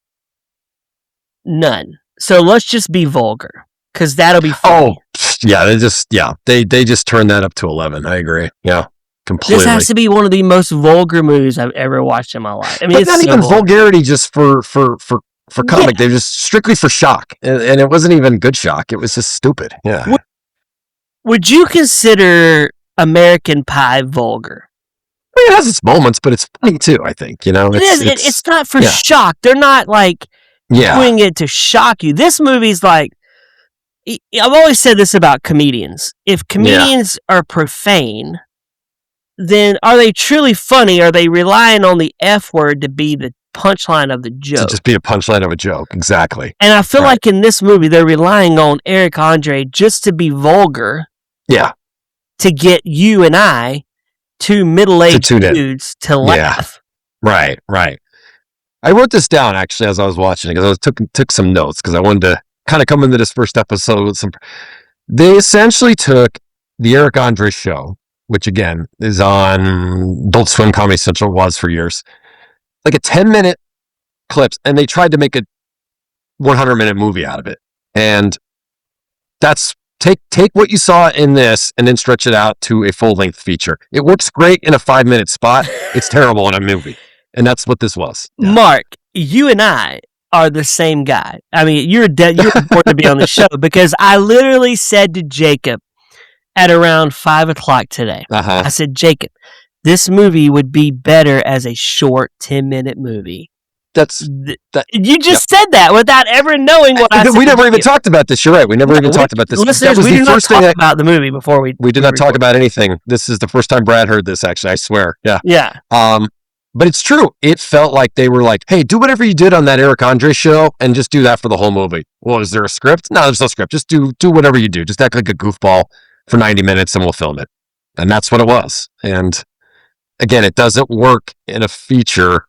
None. So let's just be vulgar, because that'll be funny. Oh, yeah, they just turned that up to 11. I agree. Yeah, completely. This has to be one of the most vulgar movies I've ever watched in my life. I mean, it's not even vulgarity just for comic. Yeah. They're just strictly for shock, and it wasn't even good shock. It was just stupid. Yeah. Would you consider American Pie vulgar? I mean, it has its moments, but it's funny too. I think it's not for shock. They're not like doing it to shock you. This movie's like. I've always said this about comedians. If comedians are profane, then are they truly funny? Are they relying on the F word to be the punchline of the joke? To just be a punchline of a joke, exactly. And I feel like in this movie, they're relying on Eric Andre just to be vulgar. Yeah. To get you and I, two middle-aged dudes, to laugh. Yeah. Right. I wrote this down actually as I was watching it because I took some notes because I wanted to kind of come into this first episode with some. They essentially took the Eric Andre show, which again is on Adult Swim, Comedy Central, was for years, like a 10-minute clips, and they tried to make a 100-minute movie out of it. And that's take what you saw in this and then stretch it out to a full-length feature. It works great in a 5-minute spot. It's terrible in a movie. And that's what this was. Yeah. Mark, you and I are the same guy. I mean, you're important to be on the show because I literally said to Jacob at around 5:00 today, I said, Jacob, this movie would be better as a short 10-minute movie. You just said that without ever knowing what I said. We never even talked about this. You're right. We never even talked about this. Listeners, we did not talk about the movie before we did not talk about anything. This is the first time Brad heard this, actually. I swear. Yeah. Yeah. But it's true. It felt like they were like, hey, do whatever you did on that Eric Andre show and just do that for the whole movie. Well, is there a script? No, there's no script. Just do whatever you do. Just act like a goofball for 90 minutes and we'll film it. And that's what it was. And again, it doesn't work in a feature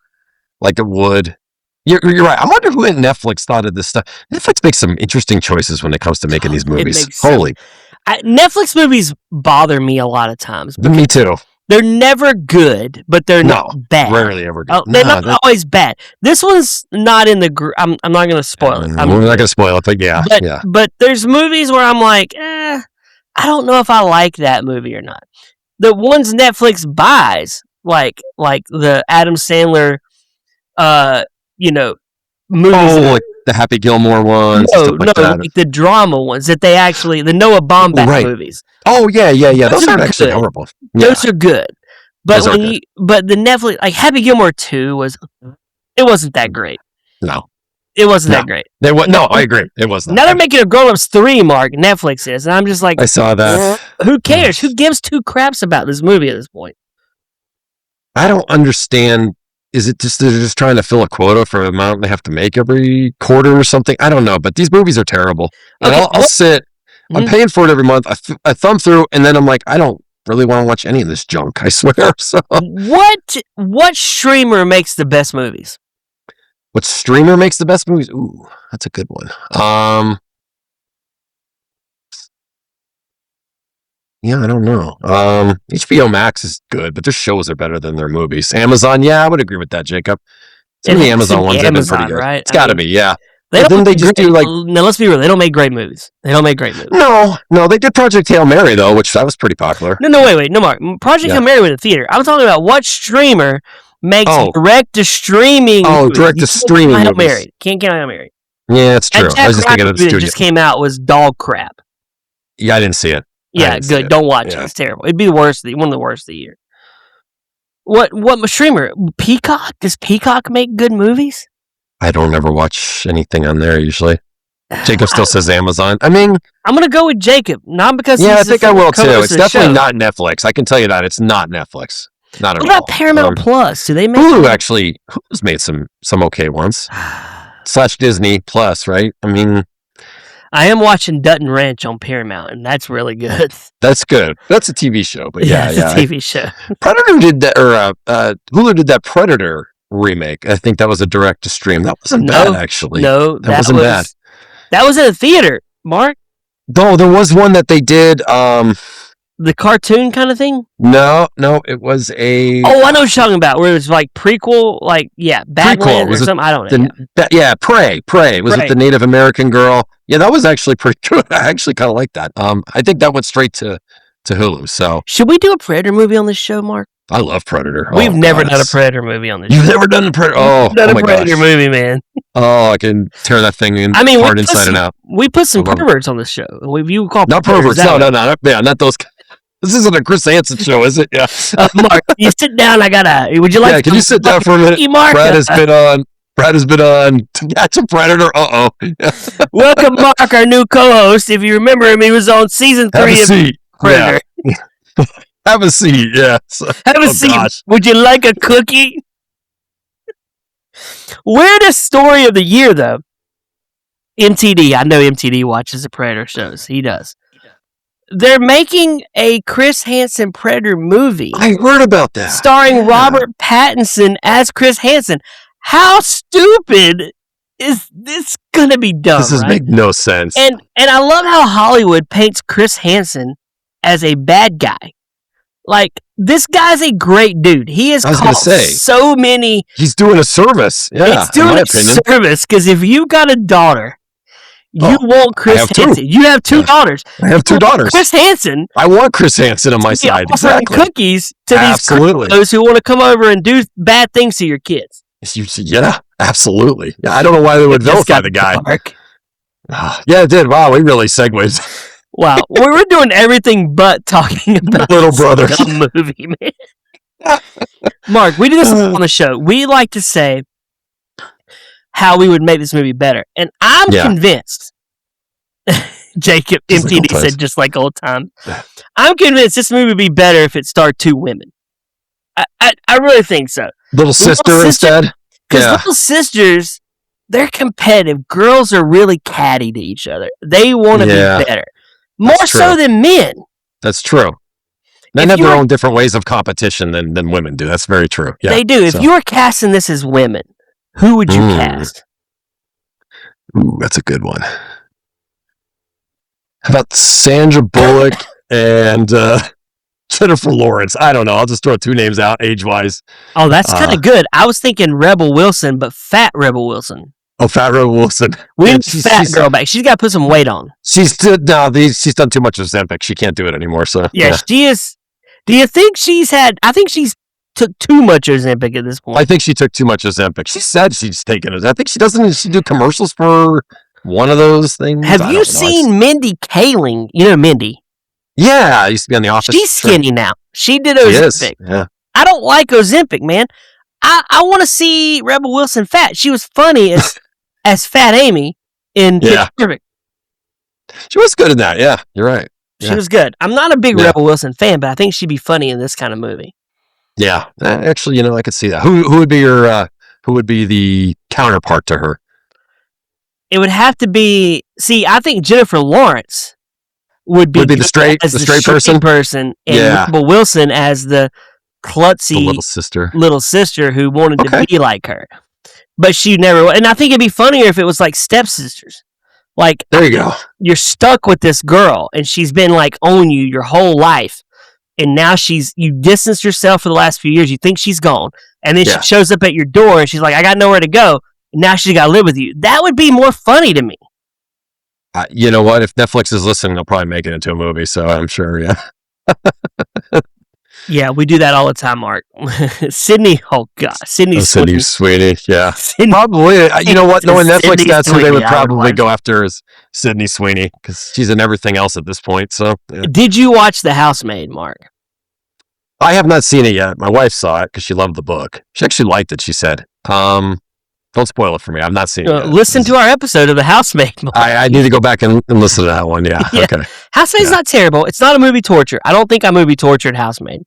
like it would. You're right. I wonder who at Netflix thought of this stuff. Netflix makes some interesting choices when it comes to making these movies. Netflix movies bother me a lot not times. Me too. They're never good, but they're not bad. Rarely ever good. They're not always bad. This one's not in the group. I'm not going to spoil it. We're not going to spoil it, but yeah. But there's movies where I'm like, I don't know if I like that movie or not. The ones Netflix buys, like the Adam Sandler, movies. Oh, like the Happy Gilmore ones. Like the drama ones that they actually, the Noah Baumbach movies. Oh yeah. Those aren't actually horrible. Yeah. Those are good. But but the Netflix, like Happy Gilmore 2 wasn't that great. No. It wasn't that great. I agree. It wasn't. Now they're making a Grown Ups 3, Mark. Netflix is, and I'm just like, I saw that. Who cares? Who gives two craps about this movie at this point? I don't understand. Is it just they're just trying to fill a quota for the amount they have to make every quarter or something? I don't know, but these movies are terrible. And I'll sit. I'm paying for it every month. I thumb through, and then I'm like, I don't really want to watch any of this junk. I swear. So what streamer makes the best movies? What streamer makes the best movies? Ooh, that's a good one. Yeah, I don't know. HBO Max is good, but their shows are better than their movies. Amazon, yeah, I would agree with that, Jacob. Some of the Amazon ones have been pretty good. Right? It's got to be, yeah. Then they just do like. No, let's be real. They don't make great movies. No, they did Project Hail Mary though, which that was pretty popular. No, wait, no, Mark. Project Hail Mary was a theater. I'm talking about what streamer makes direct to streaming. Oh, direct to streaming. Can't count Hail Mary. Yeah, it's true. I was just thinking of the studio. That just came out was dog crap. Yeah, I didn't see it. Yeah, good. Don't watch it. It's terrible. It'd be one of the worst of the year. What streamer? Peacock? Does Peacock make good movies? I don't ever watch anything on there usually. Jacob still says Amazon. I mean, I'm gonna go with Jacob, not because I think I will too. It's definitely not Netflix. I can tell you that it's not Netflix. Not at all. What about Paramount Plus? Do they make Hulu? Actually, Hulu's made some okay ones. / Disney Plus, right? I mean, I am watching Dutton Ranch on Paramount, and that's really good. That's good. That's a TV show, but yeah, it's a TV show. Predator did that, or Hulu did that Predator remake. I think that was a direct to stream. That wasn't bad, actually. No, that wasn't bad. That was in a theater, Mark. No, there was one that they did. The cartoon kind of thing? No, it was a. Oh, I know what you're talking about. Where it was like prequel, Badlands or something. I don't know. Prey. Was it the Native American girl? Yeah, that was actually pretty good. I actually kind of like that. I think that went straight to Hulu. So should we do a Predator movie on this show, Mark? I love Predator. We've never done a Predator movie on this show. You've never done a Predator? Oh, done a Predator movie, man. Oh, I can tear that thing apart inside and out. We put some perverts on the show. You call not perverts. No. Yeah, not those. This isn't a Chris Hansen show, is it? Yeah. Mark, you sit down. Would you like? Yeah, can you sit down for a minute? Brad has been on. That's a Predator. Welcome, Mark, our new co-host. If you remember him, he was on season 3 of Predator. Yeah. Have a seat. Yeah. Have a seat. Gosh. Would you like a cookie? Weirdest story of the year, though. MTD. I know MTD watches the Predator shows. He does. They're making a Chris Hansen Predator movie. I heard about that. Starring Robert Pattinson as Chris Hansen. how stupid is this gonna be dumb? This right? make no sense. And I love how Hollywood paints Chris Hansen as a bad guy. Like, this guy's a great dude. He has caught so many. He's doing a service. Yeah, he's doing a service because if you got a daughter, you want Chris Hansen. You have two daughters. I have two daughters. Chris Hansen. I want Chris Hansen on my side. Exactly. Cookies to those who want to come over and do bad things to your kids. Yeah, absolutely. Yeah, I don't know why they would vilify the guy. Yeah, it did. Wow, we really segued. Wow, we were doing everything but talking about Little Brother movie, man. Mark, we do this on the show. We like to say how we would make this movie better, and I'm convinced. Jacob MTD said just like old times. I'm convinced this movie would be better if it starred two women. I really think so. Little sister instead, because little sisters, they're competitive. Girls are really catty to each other. They want to be better. More so than men. That's true. Men have their own different ways of competition than women do. That's very true. Yeah, they do. If you were casting this as women, who would you cast? Ooh, that's a good one. How about Sandra Bullock and Jennifer Lawrence? I don't know. I'll just throw two names out age-wise. Oh, that's kind of good. I was thinking Rebel Wilson, but fat Rebel Wilson. Oh, fat Rebel Wilson. We need fat girl back. She's got to put some weight on. She's done too much Ozempic. She can't do it anymore. So she is. Do you think she's had? I think she's took too much Ozempic at this point. I think she took too much Ozempic. She said she's taken it. I think she doesn't. She do commercials for one of those things. Have you seen Mindy Kaling? You know Mindy. Yeah, I used to be on The Office. She's skinny now. She did Ozempic. Yeah. I don't like Ozempic, man. I want to see Rebel Wilson fat. She was funny as Fat Amy in Pitch Perfect. She was good in that. Yeah, you're right. She was good. I'm not a big Rebel Wilson fan, but I think she'd be funny in this kind of movie. Yeah, actually, I could see that. Who would be who would be the counterpart to her? It would have to be. See, I think Jennifer Lawrence would be the straight person, and Rebel Wilson as the klutzy little sister who wanted to be like her, but she never. And I think it'd be funnier if it was like stepsisters. Like, there you go. You're stuck with this girl, and she's been like on you your whole life, and now you distanced yourself for the last few years. You think she's gone, and then she shows up at your door, and she's like, "I got nowhere to go." And now she's got to live with you. That would be more funny to me. You know what? If Netflix is listening, they'll probably make it into a movie. So I'm sure. Yeah. Yeah, we do that all the time, Mark. Sydney, Sydney Sweeney, yeah. Probably, you know what? Knowing Netflix, that's who they would probably go after is Sydney Sweeney, because she's in everything else at this point. So, Did you watch The Housemaid, Mark? I have not seen it yet. My wife saw it because she loved the book. She actually liked it, she said. Don't spoil it for me. I've not seen it yet. Listen to our episode of The Housemaid. I need to go back and listen to that one. Yeah. Okay. Housemaid's not terrible. It's not a movie torture. I don't think I movie tortured Housemaid.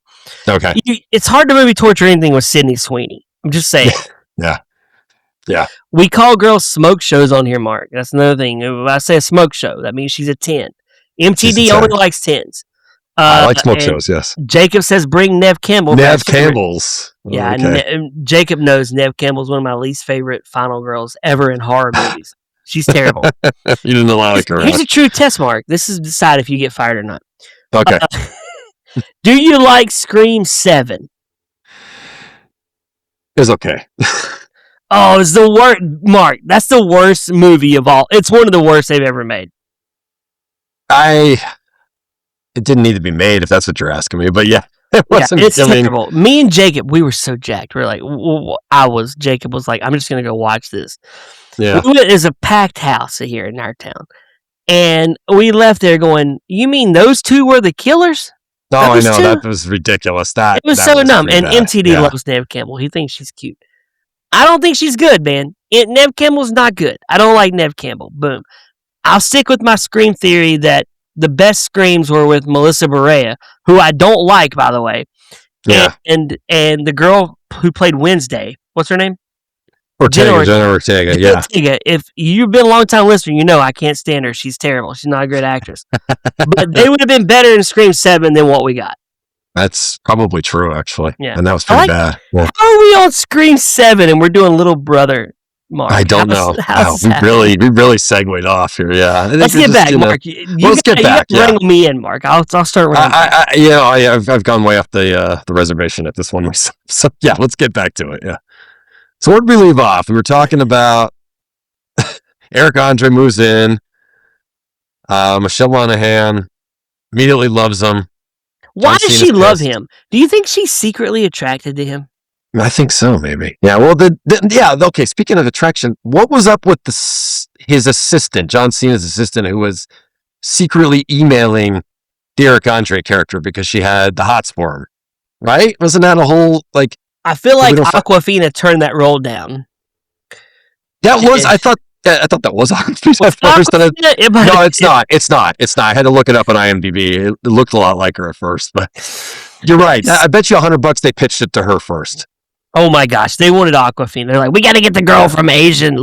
Okay. It's hard to movie torture anything with Sydney Sweeney. I'm just saying. Yeah. We call girls smoke shows on here, Mark. That's another thing. If I say a smoke show, that means she's a 10. MTD only likes 10s. I like smoke shows, yes. Jacob says bring Nev Campbell. Nev Campbell's. Yeah, Jacob knows Nev Campbell's one of my least favorite final girls ever in horror movies. She's terrible. You didn't like her. Here's a true test, Mark. This is to decide if you get fired or not. Okay. Do you like Scream 7? It's okay. Oh, it's the worst. Mark, that's the worst movie of all. It's one of the worst they've ever made. It didn't need to be made, if that's what you're asking me. But yeah, it wasn't. It's terrible. Me and Jacob, we were so jacked. We were like, Jacob was like, I'm just going to go watch this. Yeah. There's a packed house here in our town. And we left there going, you mean those two were the killers? No, I know. That was ridiculous. It was so dumb. And MTD loves Nev Campbell. He thinks she's cute. I don't think she's good, man. Nev Campbell's not good. I don't like Nev Campbell. Boom. I'll stick with my Scream theory that the best Screams were with Melissa Barea, who I don't like, by the way. Yeah. And the girl who played Wednesday, what's her name? Jenna Ortega, yeah. Ortega. If you've been a long time listener, you know I can't stand her. She's terrible. She's not a great actress. But they would have been better in Scream 7 than what we got. That's probably true, actually. Yeah. And that was pretty bad. Yeah. How are we on screen 7 and we're doing Little Brother, Mark? I don't know. How's Wow, that? we really segued off here. Yeah. Let's get back, Mark. Let's get back. You wrangle me in, Mark. I'll start wrangling. I've gone way off the reservation at this one myself. So yeah, let's get back to it. Yeah. So where did we leave off? We were talking about Eric Andre moves in. Michelle Monaghan immediately loves him. Why does she love him? Do you think she's secretly attracted to him? I think so, maybe. Yeah. Well, okay. Speaking of attraction, what was up with his assistant, John Cena's assistant, who was secretly emailing the Eric Andre character because she had the hots for him? Right? Wasn't that a whole like? I feel like Awkwafina turned that role down. That was. I thought that was Awkwafina at first. No, it's not. It's not. I had to look it up on IMDb. It looked a lot like her at first, but you're right. I bet you $100 they pitched it to her first. Oh my gosh, they wanted Awkwafina. They're like, we got to get the girl from Asian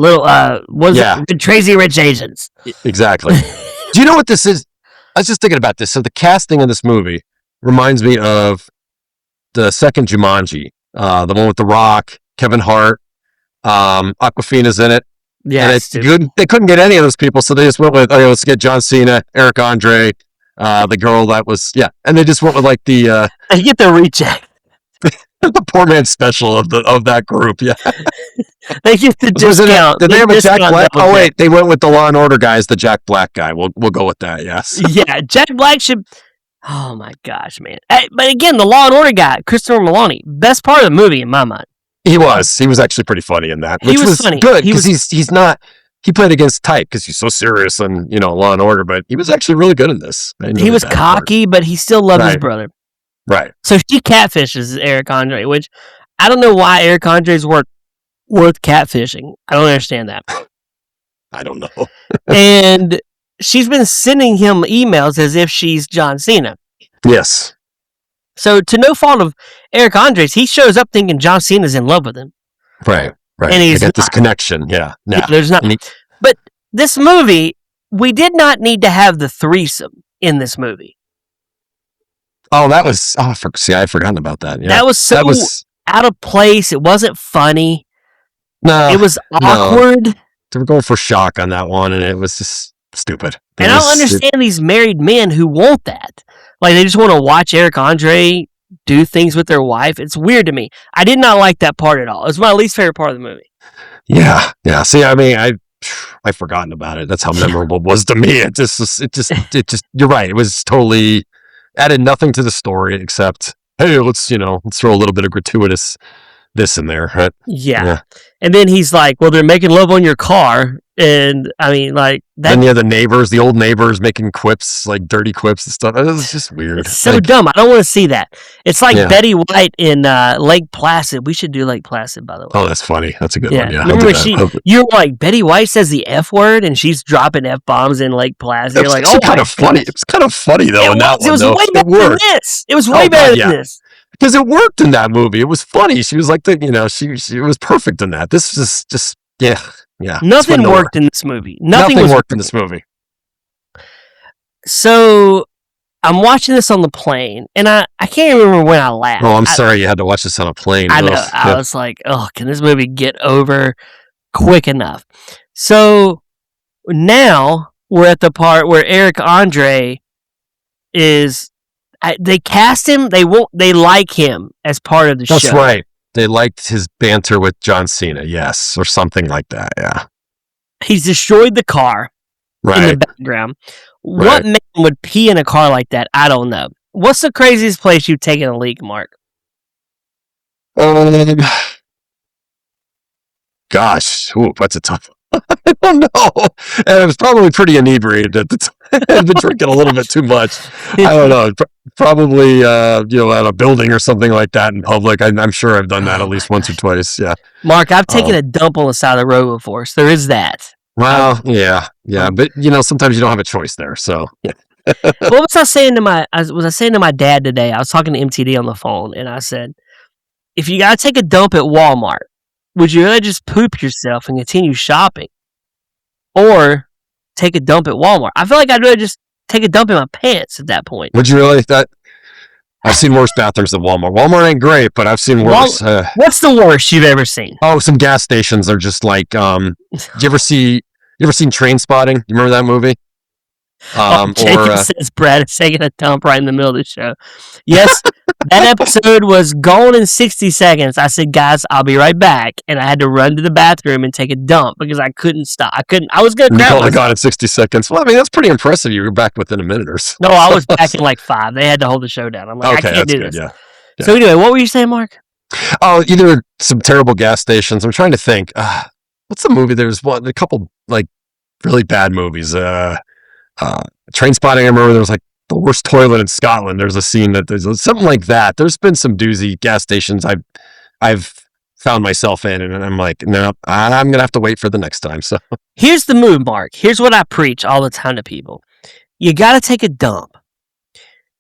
Crazy Rich Asians. Exactly. Do you know what this is? I was just thinking about this. So the casting of this movie reminds me of the second Jumanji, the one with The Rock, Kevin Hart, Awkwafina's in it. Yeah, and they couldn't get any of those people, so they just went with, let's get John Cena, Eric Andre, the girl that was, and they just went with like the... They get the reject. The poor man's special of that group, yeah. They get the discount. Did they have a Jack Black? Oh wait, they went with the Law and Order guys, the Jack Black guy. We'll go with that, yes. Yeah, Jack Black should... Oh my gosh, man. But again, the Law and Order guy, Christopher Meloni, best part of the movie in my mind. He was actually pretty funny in that, which was funny. Good because he's not. He played against type because he's so serious and Law and Order, but he was actually really good in this. He was cocky, but he still loved his brother. Right. So she catfishes Eric Andre, which I don't know why Eric Andre's worth catfishing. I don't understand that. I don't know. And she's been sending him emails as if she's John Cena. Yes. So, to no fault of Eric Andre's, he shows up thinking John Cena's in love with him. Right. And he's got this connection. Yeah. There's not. But this movie, we did not need to have the threesome in this movie. Oh, that was. Oh, I'd forgotten about that. Yeah. That was out of place. It wasn't funny. No. It was awkward. No. They were going for shock on that one, and it was just stupid. And I don't understand these married men who want that. Like, they just want to watch Eric Andre do things with their wife. It's weird to me. I did not like that part at all. It was my least favorite part of the movie. Yeah. Yeah. See, I mean, I've forgotten about it. That's how memorable it was to me. It just, you're right. It was totally added nothing to the story except, hey, let's throw a little bit of gratuitous this in there. Right? Yeah. And then he's like, well, they're making love on your car. And I mean, like that. And the old neighbors making quips, like dirty quips and stuff. It was just weird. It's so dumb. I don't want to see that. It's like Betty White in Lake Placid. We should do Lake Placid, by the way. Oh, that's funny. That's a good one. Yeah. Remember you're like, Betty White says the F word and she's dropping F bombs in Lake Placid. You're like, oh, kind of funny. It was kind of funny though. It was way better than this. It was way better than this. Because it worked in that movie. It was funny. She was like she was perfect in that. This is just yeah. Nothing worked in this movie. Nothing worked in this movie. So I'm watching this on the plane, and I can't remember when I laughed. Oh, I'm sorry you had to watch this on a plane. I know. I was like, oh, can this movie get over quick enough? So now we're at the part where Eric Andre is. They cast him. They like him as part of the show. That's right. They liked his banter with John Cena, yes, or something like that, yeah. He's destroyed the car in the background. Right. What man would pee in a car like that? I don't know. What's the craziest place you've taken a leak, Mark? Gosh, that's a tough one. I don't know. And I was probably pretty inebriated at the time. I'd been drinking a little bit too much. I don't know. Probably, at a building or something like that in public. I'm sure I've done that at least once or twice. Yeah. Mark, I've taken a dump on the side of the road before, so there is that. Well, yeah. But, sometimes you don't have a choice there, so. Yeah. What was I saying to my dad today? I was talking to MTD on the phone, and I said, if you got to take a dump at Walmart, would you rather just poop yourself and continue shopping? Or take a dump at Walmart? I feel like I'd rather just take a dump in my pants at that point. Would you really? I've seen worse bathrooms than Walmart. Walmart ain't great, but I've seen worse. What's the worst you've ever seen? Oh, some gas stations are just like. You ever seen Train Spotting? You remember that movie? Jacob says Brad is taking a dump right in the middle of the show. Yes, that episode was gone in 60 seconds. I said, guys, I'll be right back. And I had to run to the bathroom and take a dump because I couldn't stop. I was going to grab myself. Gone in 60 seconds. Well, I mean, that's pretty impressive. You were back within a minute or so. No, I was back in like 5. They had to hold the show down. I'm like, okay, I can't do good, this. Yeah. So anyway, what were you saying, Mark? Oh, either some terrible gas stations. I'm trying to think. What's the movie? There's a couple like really bad movies. Train Spotting, I remember there was like the worst toilet in Scotland. There's a scene that there's something like that. There's been some doozy gas stations I've found myself in, and I'm like, no, I'm gonna have to wait for the next time. So here's the move, Mark. Here's what I preach all the time to people. You gotta take a dump.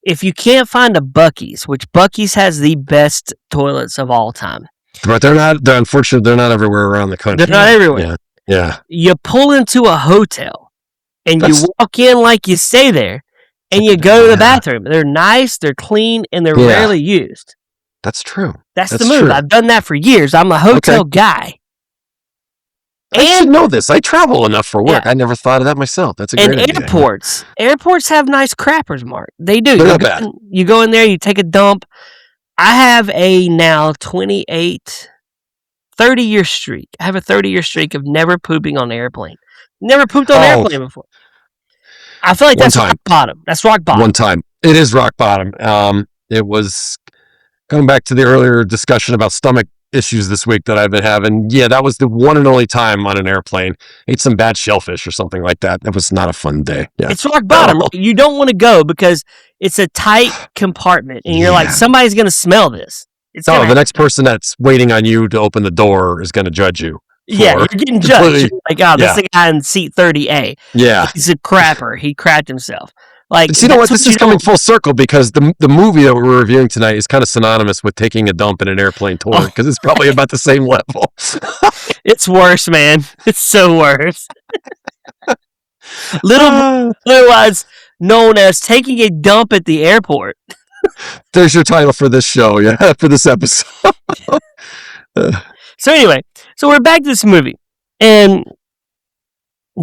If you can't find a Buc-ee's, which Buc-ee's has the best toilets of all time. But unfortunately, they're not everywhere around the country. They're not everywhere. Yeah. You pull into a hotel. And you walk in like you stay there, and you go to the bathroom. They're nice, they're clean, and they're rarely used. That's true. That's the move. True. I've done that for years. I'm a hotel guy. I should know this. I travel enough for work. I never thought of that myself. That's a great idea. Airports have nice crappers, Mark. They do. They're not bad. You go in there, you take a dump. I have a now 30-year streak. I have a 30-year streak of never pooping on an airplane. Never pooped on an airplane before. I feel like that's rock bottom. That's rock bottom. One time. It is rock bottom. It was going back to the earlier discussion about stomach issues this week that I've been having. Yeah, that was the one and only time on an airplane. Ate some bad shellfish or something like that. That was not a fun day. Yeah. It's rock bottom. You don't want to go because it's a tight compartment and you're like, somebody's going to smell this. The next person that's waiting on you to open the door is going to judge you. Yeah, you're getting judged. Like, this is the guy in seat 30A. Yeah. He's a crapper. He crapped himself. Like, you know what? This is coming full circle because the movie that we're reviewing tonight is kind of synonymous with taking a dump in an airplane toilet because it's probably about the same level. It's worse, man. It's so worse. Otherwise known as taking a dump at the airport. There's your title for this show, for this episode. So anyway, we're back to this movie, and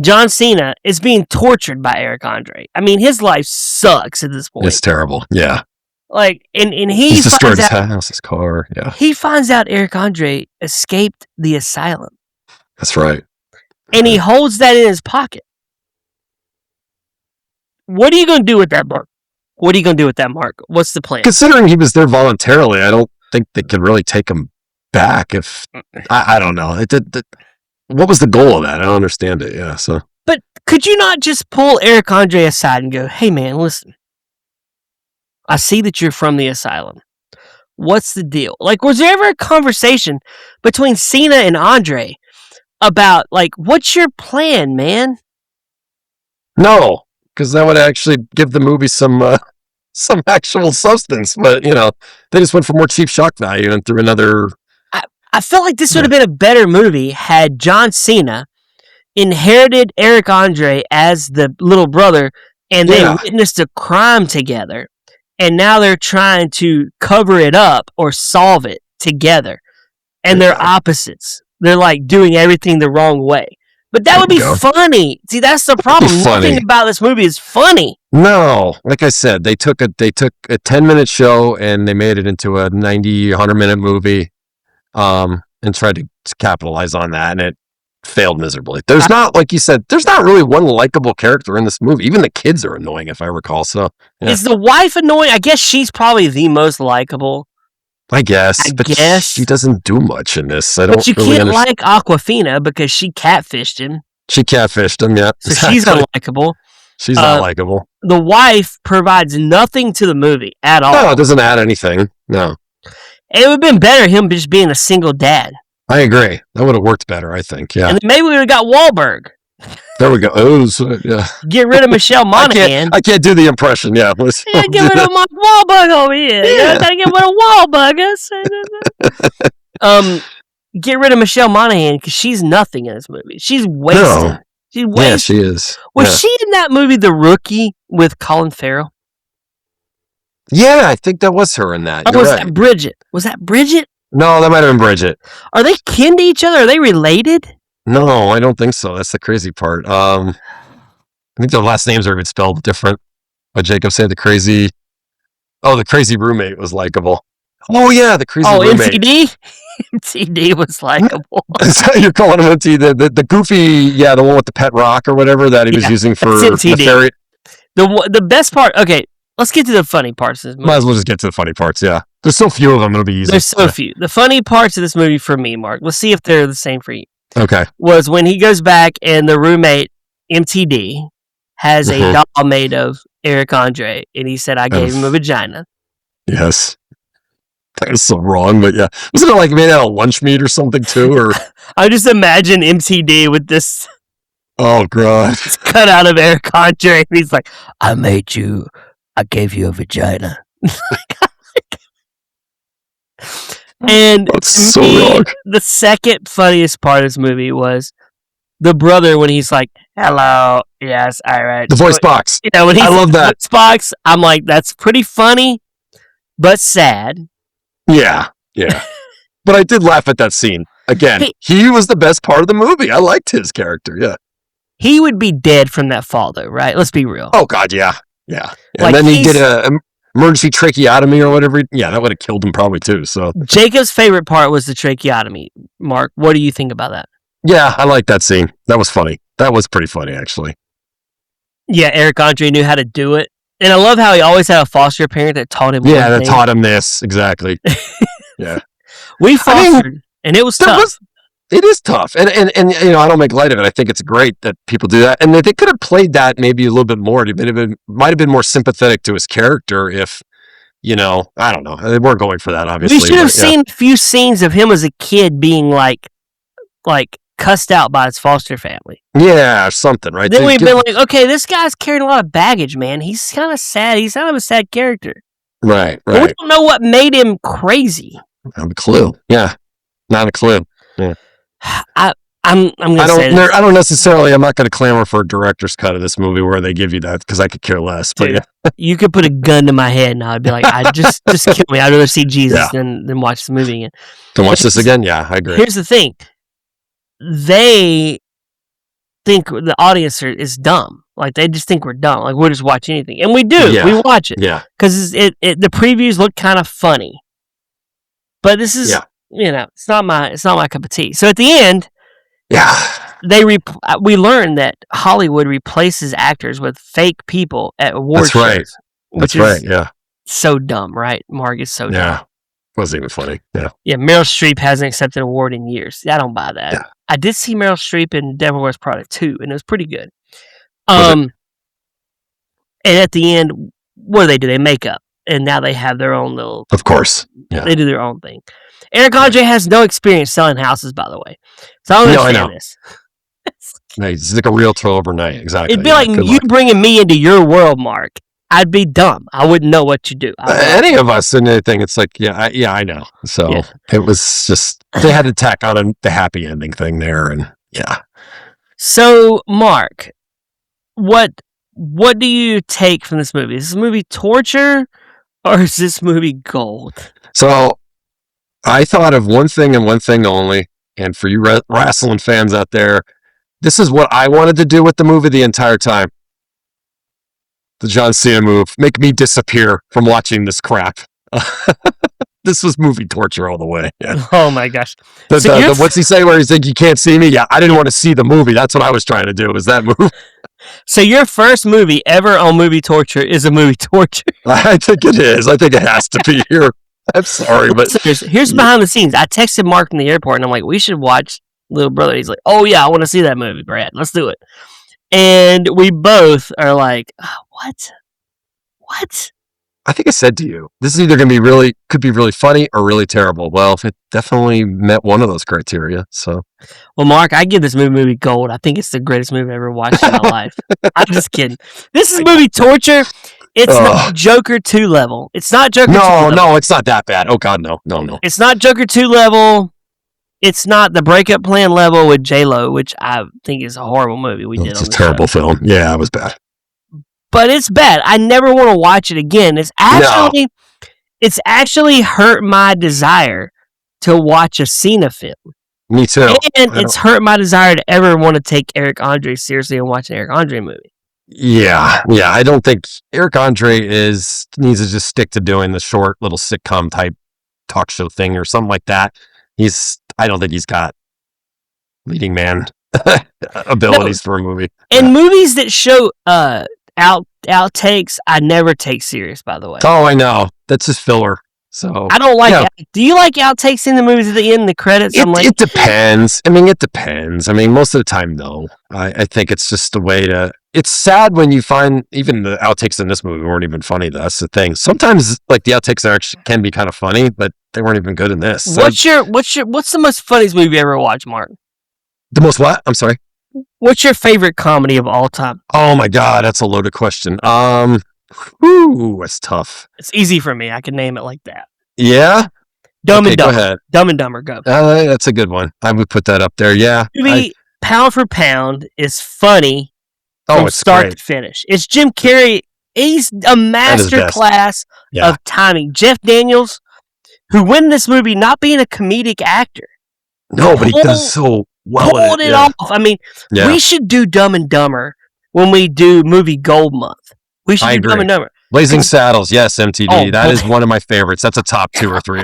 John Cena is being tortured by Eric Andre. I mean, his life sucks at this point. It's terrible. Yeah. Like, and he's destroyed his house, his car. Yeah. He finds out Eric Andre escaped the asylum. That's right. And he holds that in his pocket. What are you going to do with that, Mark? What's the plan? Considering he was there voluntarily, I don't think they could really take him back. If I don't know, what was the goal of that? I don't understand it. Yeah. So, but could you not just pull Eric Andre aside and go, "Hey, man, listen. I see that you're from the asylum. What's the deal? Like, was there ever a conversation between Cena and Andre about like, what's your plan, man?" No, because that would actually give the movie some actual substance. But they just went for more cheap shock value and threw another. I feel like this would have been a better movie had John Cena inherited Eric Andre as the little brother and they witnessed a crime together. And now they're trying to cover it up or solve it together. And they're opposites. They're like doing everything the wrong way. But that would be funny. See, that's the problem. Nothing about this movie is funny. No, like I said, they took a 10-minute show and they made it into a 90, 100-minute movie. And tried to capitalize on that, and it failed miserably. There's not, like you said, there's not really one likable character in this movie. Even the kids are annoying, if I recall. So, is the wife annoying? I guess she's probably the most likable. I guess she doesn't do much in this. But you can't like Awkwafina because she catfished him. She catfished him, yeah. So she's unlikable. She's not likable. The wife provides nothing to the movie at all. No, it doesn't add anything. No. It would have been better him just being a single dad. I agree. That would have worked better, I think. Yeah. And maybe we would have got Wahlberg. There we go. Oh, yeah. Get rid of Michelle Monaghan. I can't do the impression. Yeah. Get rid of Mark Wahlberg over here. Yeah. Gotta get rid of Wahlberg. Get rid of Michelle Monaghan because she's nothing in this movie. She's wasted. No. She's wasted. Yeah, she is. Was she in that movie The Rookie with Colin Farrell? Yeah, I think that was her in that. Or You're was right. that Bridget? Was that Bridget? No, that might have been Bridget. Are they kin to each other? Are they related? No, I don't think so. That's the crazy part. I think their last names are even spelled different. But Jacob said the crazy roommate was likable. Oh yeah, the crazy roommate. MTD? MTD was likable. You're calling him MTD, the goofy, the one with the pet rock or whatever that he was using for the ferry. The best part, okay, let's get to the funny parts of this movie. Might as well just get to the funny parts, yeah. There's so few of them, it'll be easy. There's so few. The funny parts of this movie for me, Mark, let's see if they're the same for you. Okay. Was when he goes back and the roommate, MTD, has a doll made of Eric Andre, and he said, I gave him a vagina. Yes. That was so wrong, but yeah. Wasn't it like made out of lunch meat or something too? Or I just imagine MTD with this. Oh God! It's cut out of Eric Andre, and he's like, I gave you a vagina. And that's so wrong. The second funniest part of this movie was the brother when he's like, hello, yes, all right. The voice box. When he's I love that. Voice box, I'm like, that's pretty funny, but sad. Yeah. But I did laugh at that scene. Again, he was the best part of the movie. I liked his character, yeah. He would be dead from that fall, though, right? Let's be real. Oh, God, yeah. Like, and then he did an emergency tracheotomy or whatever. Yeah, that would have killed him probably, too. So Jacob's favorite part was the tracheotomy. Mark, what do you think about that? Yeah, I like that scene. That was funny. That was pretty funny, actually. Yeah, Eric Andre knew how to do it. And I love how he always had a foster parent that taught him. Yeah, that taught him this. Exactly. Yeah. We fostered, and it was tough. It is tough. And I don't make light of it. I think it's great that people do that. And they could have played that maybe a little bit more. It might have been more sympathetic to his character if, I don't know. They weren't going for that, obviously. We should have seen a few scenes of him as a kid being like cussed out by his foster family. Yeah, or something, right? Then we've been like, okay, this guy's carrying a lot of baggage, man. He's kind of sad. He's kind of a sad character. Right. But we don't know what made him crazy. I have a clue. Yeah. Not a clue. Yeah. I'm gonna say this. I don't necessarily. I'm not going to clamor for a director's cut of this movie where they give you that because I could care less. But dude, you could put a gun to my head and I'd be like, I just kill me. I'd rather see Jesus than watch the movie again. To watch this again? Yeah, I agree. Here's the thing: they think the audience is dumb. Like they just think we're dumb. Like we'll just watch anything, and we do. Yeah. We watch it. Yeah. Because the previews look kind of funny, but this is it's not my cup of tea. So at the end. Yeah, we learned that Hollywood replaces actors with fake people at award shows. Right. That's right. Yeah. So dumb, right? Mark is so dumb. Yeah. Wasn't even funny. Yeah. Yeah. Meryl Streep hasn't accepted an award in years. I don't buy that. Yeah. I did see Meryl Streep in Devil Wears Prada 2, and it was pretty good. And at the end, what do? They make up, and now they have their own little. Of course. Yeah. They do their own thing. Eric Andre has no experience selling houses, by the way. So I don't understand this. He's like a realtor overnight. Exactly. It'd be like you bringing me into your world, Mark. I'd be dumb. I wouldn't know what to do. Any of us in anything, it's like, I know. So it was just, they had to tack on the happy ending thing there. And yeah. So, Mark, what do you take from this movie? Is this movie torture or is this movie gold? So, I thought of one thing and one thing only, and for you wrestling fans out there, this is what I wanted to do with the movie the entire time. The John Cena move. Make me disappear from watching this crap. This was movie torture all the way. Yeah. Oh my gosh. What's he say where he's like, you can't see me? Yeah, I didn't want to see the movie. That's what I was trying to do, was that move. So your first movie ever on movie torture is a movie torture? I think it is. I think it has to be here. I'm sorry, but here's behind the scenes. I texted Mark from the airport, and I'm like, "We should watch Little Brother." He's like, "Oh yeah, I want to see that movie, Brad. Let's do it." And we both are like, "What? What?" I think I said to you, this is either going to be could be really funny or really terrible. Well, it definitely met one of those criteria. So, well, Mark, I give this movie gold. I think it's the greatest movie I've ever watched in my life. I'm just kidding. This is movie torture. It's not Joker 2 level. It's not Joker 2 level. No, it's not that bad. Oh, God, no. It's not Joker 2 level. It's not the Breakup Plan level with J-Lo, which I think is a horrible movie we did on the show. It's a terrible film. Yeah, it was bad. but it's bad. I never want to watch it again. It's actually hurt my desire to watch a Cena film. Me too. And it's hurt my desire to ever want to take Eric Andre seriously and watch an Eric Andre movie. Yeah. I don't think Eric Andre needs to just stick to doing the short little sitcom type talk show thing or something like that. I don't think he's got leading man abilities for a movie. And movies that show outtakes, I never take serious, by the way. Oh, I know. That's just filler. So I don't like do you like outtakes in the movies at the end, the credits? It depends. It depends. Most of the time, no. I think it's just a way to... It's sad when you find even the outtakes in this movie weren't even funny. That's the thing. Sometimes like the outtakes actually can be kind of funny, but they weren't even good in this. So what's the most funniest movie you ever watched, Martin? The most what? I'm sorry. What's your favorite comedy of all time? Oh my God, that's a loaded question. It's tough. It's easy for me. I can name it like that. Yeah? Dumb and Dumber. Go ahead. Dumb and Dumber, go. That's a good one. I would put that up there, yeah. Movie, pound for pound, is funny from start to finish. It's Jim Carrey. He's a master class of timing. Jeff Daniels, who won this movie not being a comedic actor. No, but he does so well. Pulled it off. We should do Dumb and Dumber when we do movie Gold Month. We should do Dumb and Dumber. Blazing Saddles, yes, MTD. That is one of my favorites. That's a top 2 or 3.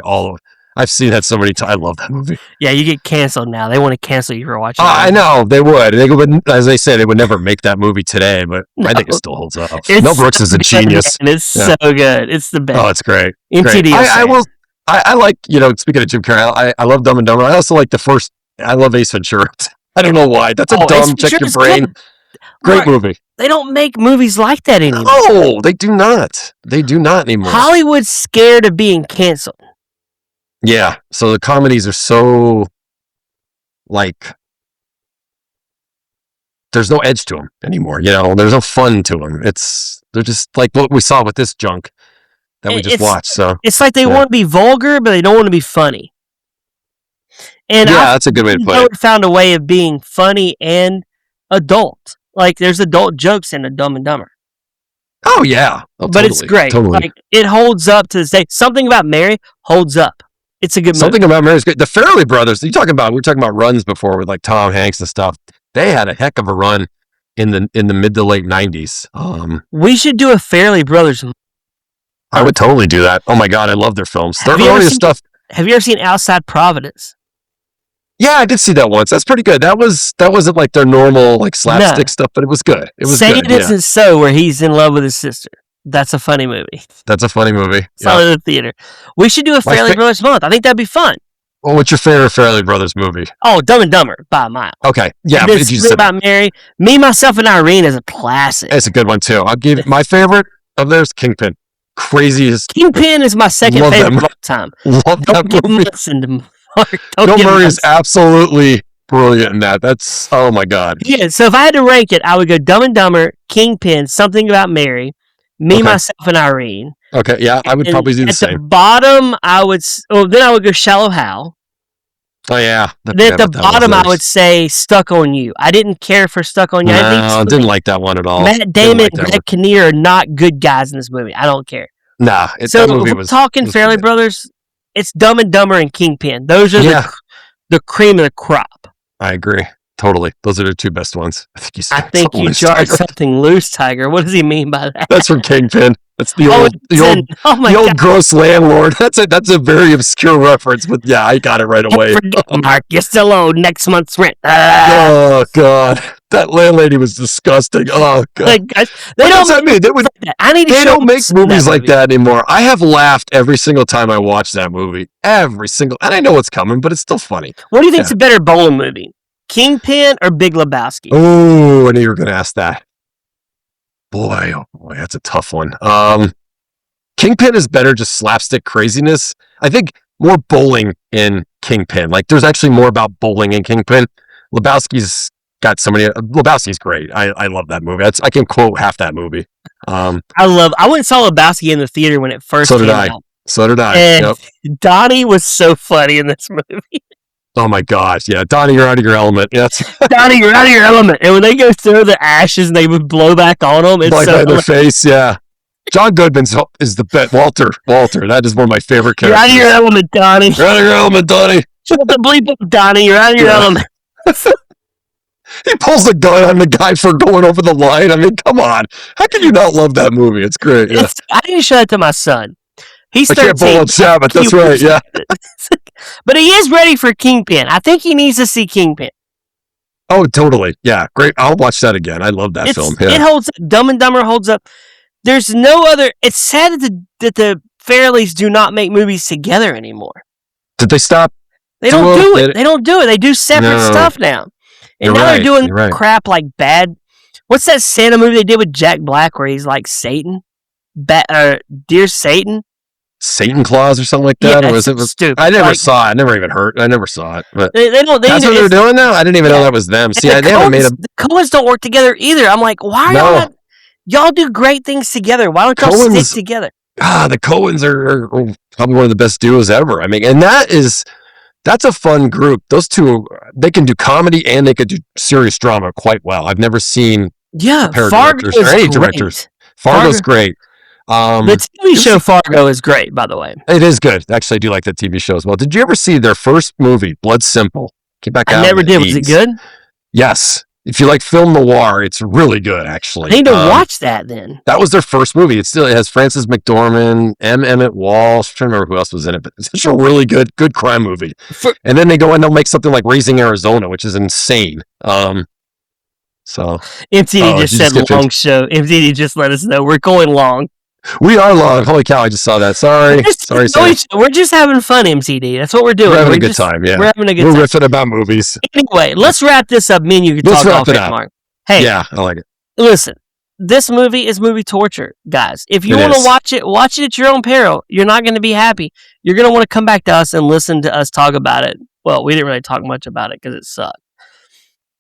I've seen that so many times. I love that movie. Yeah, you get canceled now. They want to cancel you for watching. I know they would. They would, as they say, they would never make that movie today. But I think it still holds up. Mel Brooks is a genius. And it's so good. It's the best. Oh, it's great. MTD. I like, speaking of Jim Carrey, I love Dumb and Dumber. I also like the first. I love Ace Ventura. I don't know why. That's a dumb check your brain. Great movie. They don't make movies like that anymore. No, they do not. They do not anymore. Hollywood's scared of being canceled. Yeah. So the comedies are so like there's no edge to them anymore. There's no fun to them. They're just like what we saw with this junk that we just watched. So it's like they want to be vulgar, but they don't want to be funny. And that's a good way to put it. Found a way of being funny and adult. Like there's adult jokes in a Dumb and Dumber. Oh yeah, but it's great. Totally. Like it holds up to this day. Something About Mary holds up. It's a good movie. Something About Mary is great. The Farrelly brothers. We were talking about runs before with like Tom Hanks and stuff. They had a heck of a run in the mid to late 90s. We should do a Farrelly brothers. I would totally do that. Oh my God, I love their films. Their earliest stuff. Have you ever seen Outside Providence? Yeah, I did see that once. That's pretty good. That wasn't like their normal like slapstick stuff, but it was good. It was Say good. It Isn't So, where he's in love with his sister. That's a funny movie. That's a funny movie. Saw it in the theater. We should do a Farrelly Brothers month. I think that'd be fun. Well, what's your favorite Farrelly Brothers movie? Oh, Dumb and Dumber by a mile. Okay, yeah. It's About Mary. Me, Myself, and Irene is a classic. It's a good one too. I'll give my favorite of theirs, Kingpin. Craziest. Kingpin is my second favorite of all time. Love that movie. Listen to Mark. Bill Murray is absolutely brilliant in that. That's oh my God. Yeah. So if I had to rank it, I would go Dumb and Dumber, Kingpin, Something About Mary, Me, Myself, and Irene. Okay. Yeah, I would probably do the same. At the bottom, then I would go Shallow Hal. Oh yeah. Then at the bottom, I would say Stuck on You. I didn't care for Stuck on You. I didn't like that one at all. Matt Damon and Greg Kinnear are not good guys in this movie. I don't care. Nah. So if we're talking Farrelly Brothers, it's Dumb and Dumber and Kingpin. Those are the cream of the crop. I agree. Totally. Those are the two best ones. I think you jarred something loose, Tiger. What does he mean by that? That's from Kingpin. That's the old gross landlord. That's a very obscure reference, but yeah, I got it right away. Mark, you still owe next month's rent. Oh God, that landlady was disgusting. Oh God, they don't make movies like that anymore. I have laughed every single time I watch that movie. And I know what's coming, but it's still funny. What do you think's a better bowling movie? Kingpin or Big Lebowski? Oh, I knew you were going to ask that. Boy, that's a tough one. Kingpin is better, just slapstick craziness. I think more bowling in Kingpin. Like, there's actually more about bowling in Kingpin. Lebowski's got so many. Lebowski's great. I love that movie. I can quote half that movie. I went and saw Lebowski in the theater when it first came out. So did I. And Donnie was so funny in this movie. Oh my gosh, yeah, Donnie, you're out of your element. Yeah, Donnie, you're out of your element. And when they go through the ashes and they would blow back on them, it's like so in their face. Yeah, John Goodman is the best. Walter, that is one of my favorite you're characters. out of your element, Donnie. You're out of your element, Donnie. Shut the bleep up, Donnie. You're out of your element. He pulls the gun on the guy for going over the line. I mean, come on. How can you not love that movie? It's great. Yeah. I need to show that to my son. He's 13. I can't pull on Sabbath. That's right. Yeah. But he is ready for Kingpin. I think he needs to see Kingpin. Oh, totally. Yeah. Great. I'll watch that again. I love that film. Yeah. It holds up. Dumb and Dumber holds up. There's no other. It's sad that the Farrellys do not make movies together anymore. Did they stop? They don't do it. They don't do it. They do separate stuff now. And now they're doing crap like bad. What's that Santa movie they did with Jack Black where he's like Satan? Dear Satan? Satan Claus or something like that? Yeah, or was it stupid. I never saw it. I never even heard. I never saw it. But they don't. That's what they're doing now? I didn't even know that was them. See, they haven't made the Coens don't work together either. I'm like, why are y'all not? Y'all do great things together. Why don't y'all stick together? The Coens are probably one of the best duos ever. I mean, and that's a fun group. Those two, they can do comedy and they could do serious drama quite well. I've never seen Fargo's or any directors. Fargo's great. The TV show Fargo is great, by the way. It is good. Actually, I do like that TV show as well. Did you ever see their first movie, Blood Simple? Came back out. I never did. Was it good? Yes. If you like film noir, it's really good, actually. I need to watch that then. That was their first movie. It has Frances McDormand, Emmett Walsh. I'm trying to remember who else was in it, but it's just a really good crime movie. And then they go and they'll make something like Raising Arizona, which is insane. So MTD just said long show. MTD just let us know we're going long. We are long. Holy cow! I just saw that. Sorry. We're just having fun, MTD. That's what we're doing. We're having a good time. Yeah, we're having a good time. We're riffing about movies. Anyway, let's wrap this up. Me and you can talk all day, Mark. Hey, yeah, I like it. Listen, this movie is movie torture, guys. If you want to watch it at your own peril. You're not going to be happy. You're going to want to come back to us and listen to us talk about it. Well, we didn't really talk much about it because it sucked.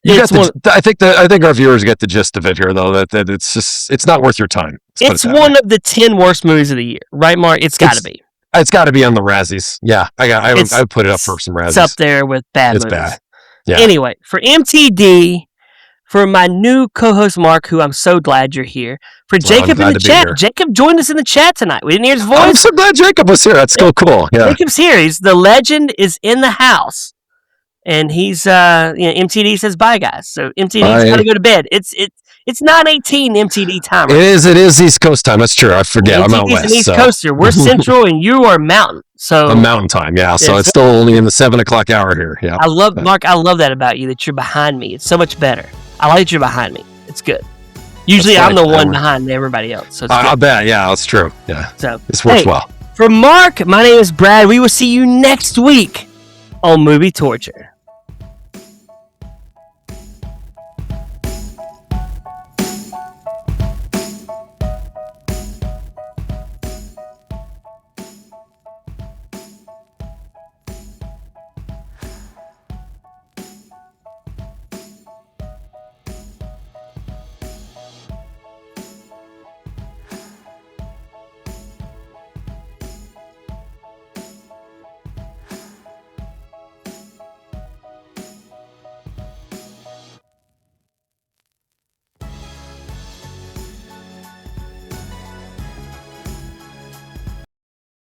I think our viewers get the gist of it here, though. That it's not worth your time. It's one of the 10 worst movies of the year, right, Mark? It's got to be. It's got to be on the Razzies. Yeah, I would put it up for some Razzies. It's up there with bad movies. It's bad. Yeah. Anyway, for MTD, for my new co-host Mark, who I'm so glad you're here. For Jacob in the chat, Jacob joined us in the chat tonight. We didn't hear his voice. I'm so glad Jacob was here. That's so cool. Yeah, Jacob's here. The legend is in the house. And he's, MTD says bye, guys. So MTD's got to go to bed. It's 9:18 MTD time. Right? It is East Coast time. That's true. I forget. I'm out west. An East Coaster. We're Central, and you are Mountain. So I'm Mountain time. Yeah. So it's still only in the 7:00 hour here. Yeah. Mark. I love that about you. That you're behind me. It's so much better. I like that you're behind me. It's good. Usually I'm the one behind everybody else. So I bet. Yeah, that's true. Yeah. So this works well. For Mark, my name is Brad. We will see you next week on Movie Torture.